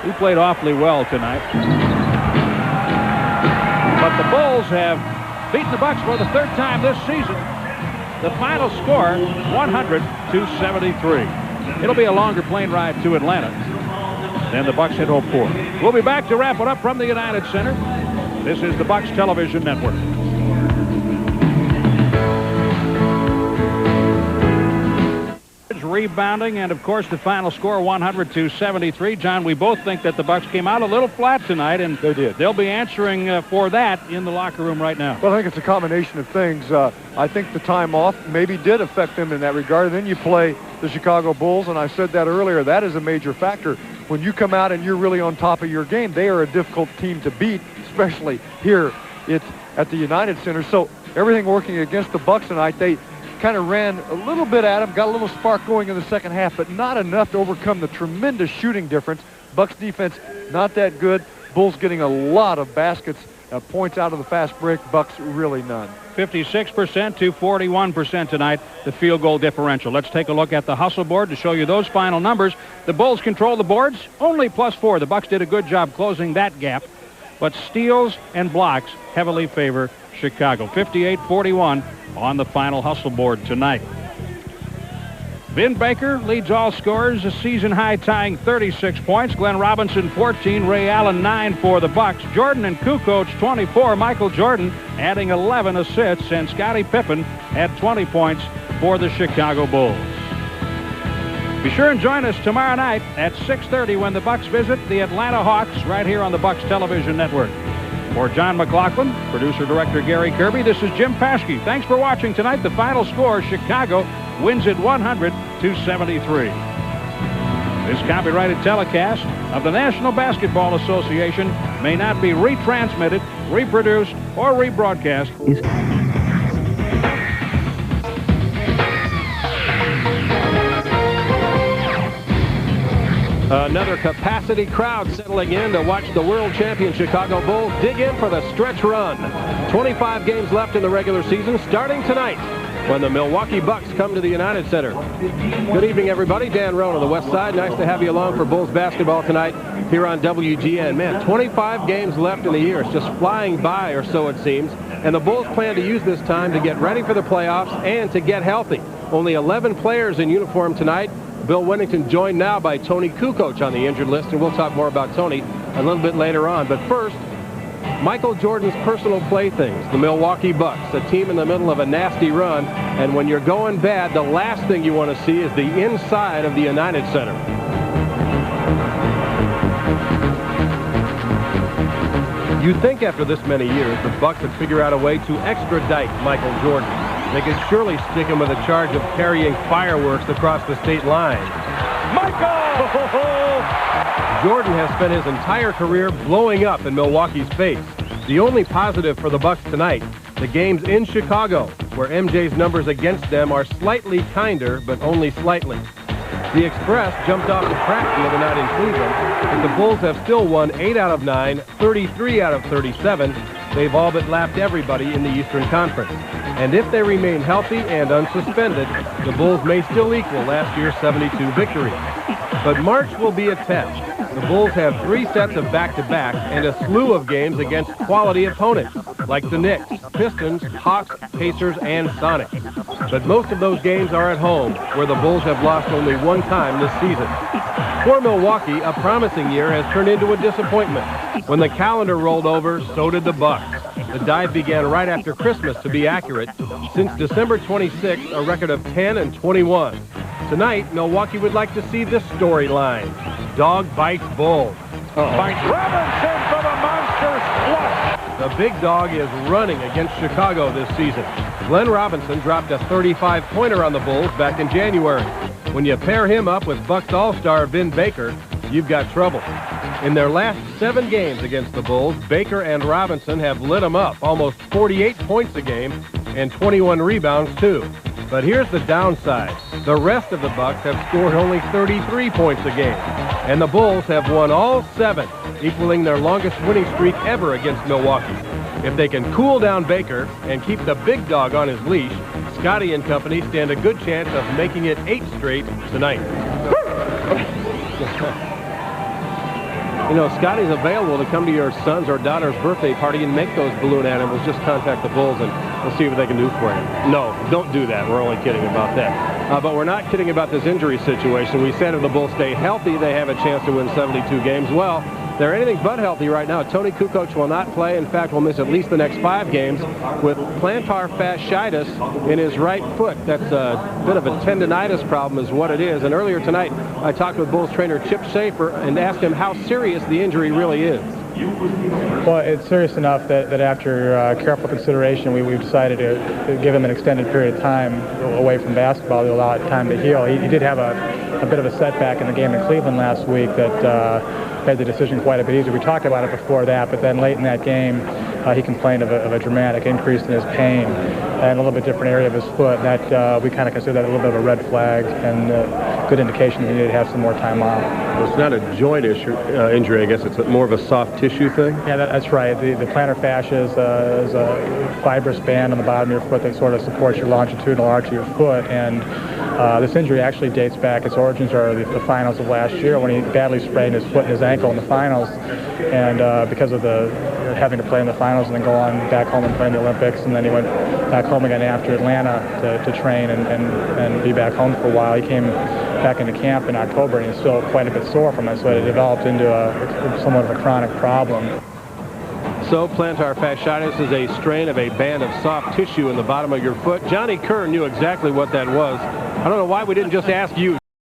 Speaker 1: he played awfully well tonight. But the Bulls have beaten the Bucks for the 3rd time this season. The final score, 100-73. It'll be a longer plane ride to Atlanta than the Bucks had hoped for. We'll be back to wrap it up from the United Center. This is the Bucks Television Network. Rebounding, and of course the final score 100-73. John, we both think that the Bucks came out a little flat tonight, and
Speaker 2: they did.
Speaker 1: They'll be answering for that in the locker room right now.
Speaker 2: Well, I think it's a combination of things. I think the time off maybe did affect them in that regard. And then you play the Chicago Bulls, and I said that earlier. That is a major factor. When you come out and you're really on top of your game, they are a difficult team to beat, especially here at the United Center. So everything working against the Bucks tonight, they kind of ran a little bit at him, got a little spark going in the second half, but not enough to overcome the tremendous shooting difference. Bucks defense not that good. Bulls getting a lot of baskets, points out of the fast break. Bucks really none.
Speaker 1: 56% to 41% tonight, the field goal differential. Let's take a look at the hustle board to show you those final numbers. The Bulls control the boards, only +4. The Bucks did a good job closing that gap, but steals and blocks heavily favor Chicago. 58-41 on the final hustle board tonight. Vin Baker leads all scorers, a season-high tying 36 points. Glenn Robinson 14, Ray Allen 9 for the Bucks. Jordan and Kukoc 24. Michael Jordan adding 11 assists, and Scottie Pippen had 20 points for the Chicago Bulls. Be sure and join us tomorrow night at 6:30 when the Bucks visit the Atlanta Hawks right here on the Bucks Television Network. For John McLaughlin, producer-director Gary Kirby, this is Jim Paschke. Thanks for watching tonight. The final score, Chicago wins it 100-73. This copyrighted telecast of the National Basketball Association may not be retransmitted, reproduced, or rebroadcast.
Speaker 10: Another capacity crowd settling in to watch the world champion Chicago Bulls dig in for the stretch run. 25 games left in the regular season, starting tonight when the Milwaukee Bucks come to the United Center. Good evening, everybody. Dan Roan on the West Side. Nice to have you along for Bulls basketball tonight here on WGN. Man, 25 games left in the year. It's just flying by, or so it seems. And the Bulls plan to use this time to get ready for the playoffs and to get healthy. Only 11 players in uniform tonight. Bill Wennington joined now by Tony Kukoc on the injured list, and we'll talk more about Tony a little bit later on. But first, Michael Jordan's personal playthings, the Milwaukee Bucks, a team in the middle of a nasty run, and when you're going bad, the last thing you want to see is the inside of the United Center. You'd think after this many years, the Bucks would figure out a way to extradite Michael Jordan. They could surely stick him with a charge of carrying fireworks across the state line. Michael! Jordan has spent his entire career blowing up in Milwaukee's face. The only positive for the Bucks tonight, the games in Chicago, where MJ's numbers against them are slightly kinder, but only slightly. The Express jumped off the track the other night in Cleveland, but the Bulls have still won 8 out of 9, 33 out of 37. They've all but lapped everybody in the Eastern Conference. And if they remain healthy and unsuspended, the Bulls may still equal last year's 72 victories. But March will be a test. The Bulls have 3 sets of back-to-back and a slew of games against quality opponents, like the Knicks, Pistons, Hawks, Pacers, and Sonics. But most of those games are at home, where the Bulls have lost only 1 time this season. For Milwaukee, a promising year has turned into a disappointment. When the calendar rolled over, so did the Bucks. The dive began right after Christmas, to be accurate. Since December 26th, a record of 10 and 21. Tonight, Milwaukee would like to see this storyline. Dog bites bull.
Speaker 1: Bites Robinson for the Monsters flush.
Speaker 10: The big dog is running against Chicago this season. Glenn Robinson dropped a 35-pointer on the Bulls back in January. When you pair him up with Bucks All-Star Vin Baker, you've got trouble. In their last 7 games against the Bulls, Baker and Robinson have lit them up, almost 48 points a game and 21 rebounds too. But here's the downside. The rest of the Bucks have scored only 33 points a game, and the Bulls have won all 7, equaling their longest winning streak ever against Milwaukee. If they can cool down Baker and keep the big dog on his leash, Scottie and company stand a good chance of making it 8 straight tonight. You know, Scottie's available to come to your son's or daughter's birthday party and make those balloon animals. Just contact the Bulls and we'll see what they can do for you. No, don't do that. We're only kidding about that. But we're not kidding about this injury situation. We said if the Bulls stay healthy, they have a chance to win 72 games. Well, they're anything but healthy right now. Tony Kukoc will not play. In fact, will miss at least the next 5 games with plantar fasciitis in his right foot. That's a bit of a tendonitis problem is what it is. And earlier tonight, I talked with Bulls trainer Chip Schaefer and asked him how serious the injury really is.
Speaker 11: Well, it's serious enough that after careful consideration, we've decided to give him an extended period of time away from basketball to allow it time to heal. He did have a bit of a setback in the game in Cleveland last week that made the decision quite a bit easier. We talked about it before that, but then late in that game, he complained of a dramatic increase in his pain and a little bit different area of his foot. That we kind of consider that a little bit of a red flag and good indication that he needed to have some more time off.
Speaker 10: Well, it's not a joint injury, I guess. It's more of a soft tissue thing?
Speaker 11: Yeah, that's right. The plantar fascia is a fibrous band on the bottom of your foot that sort of supports your longitudinal arch of your foot. And this injury actually dates back. Its origins are the finals of last year when he badly sprained his foot and his ankle in the finals. And because of having to play in the finals and then go on back home and play in the Olympics, and then he went back home again after Atlanta to train and be back home for a while. He came back into camp in October and he's still quite a bit sore from it, so it developed into somewhat of a chronic problem.
Speaker 10: So plantar fasciitis is a strain of a band of soft tissue in the bottom of your foot. Johnny Kerr knew exactly what that was. I don't know why we didn't just ask you.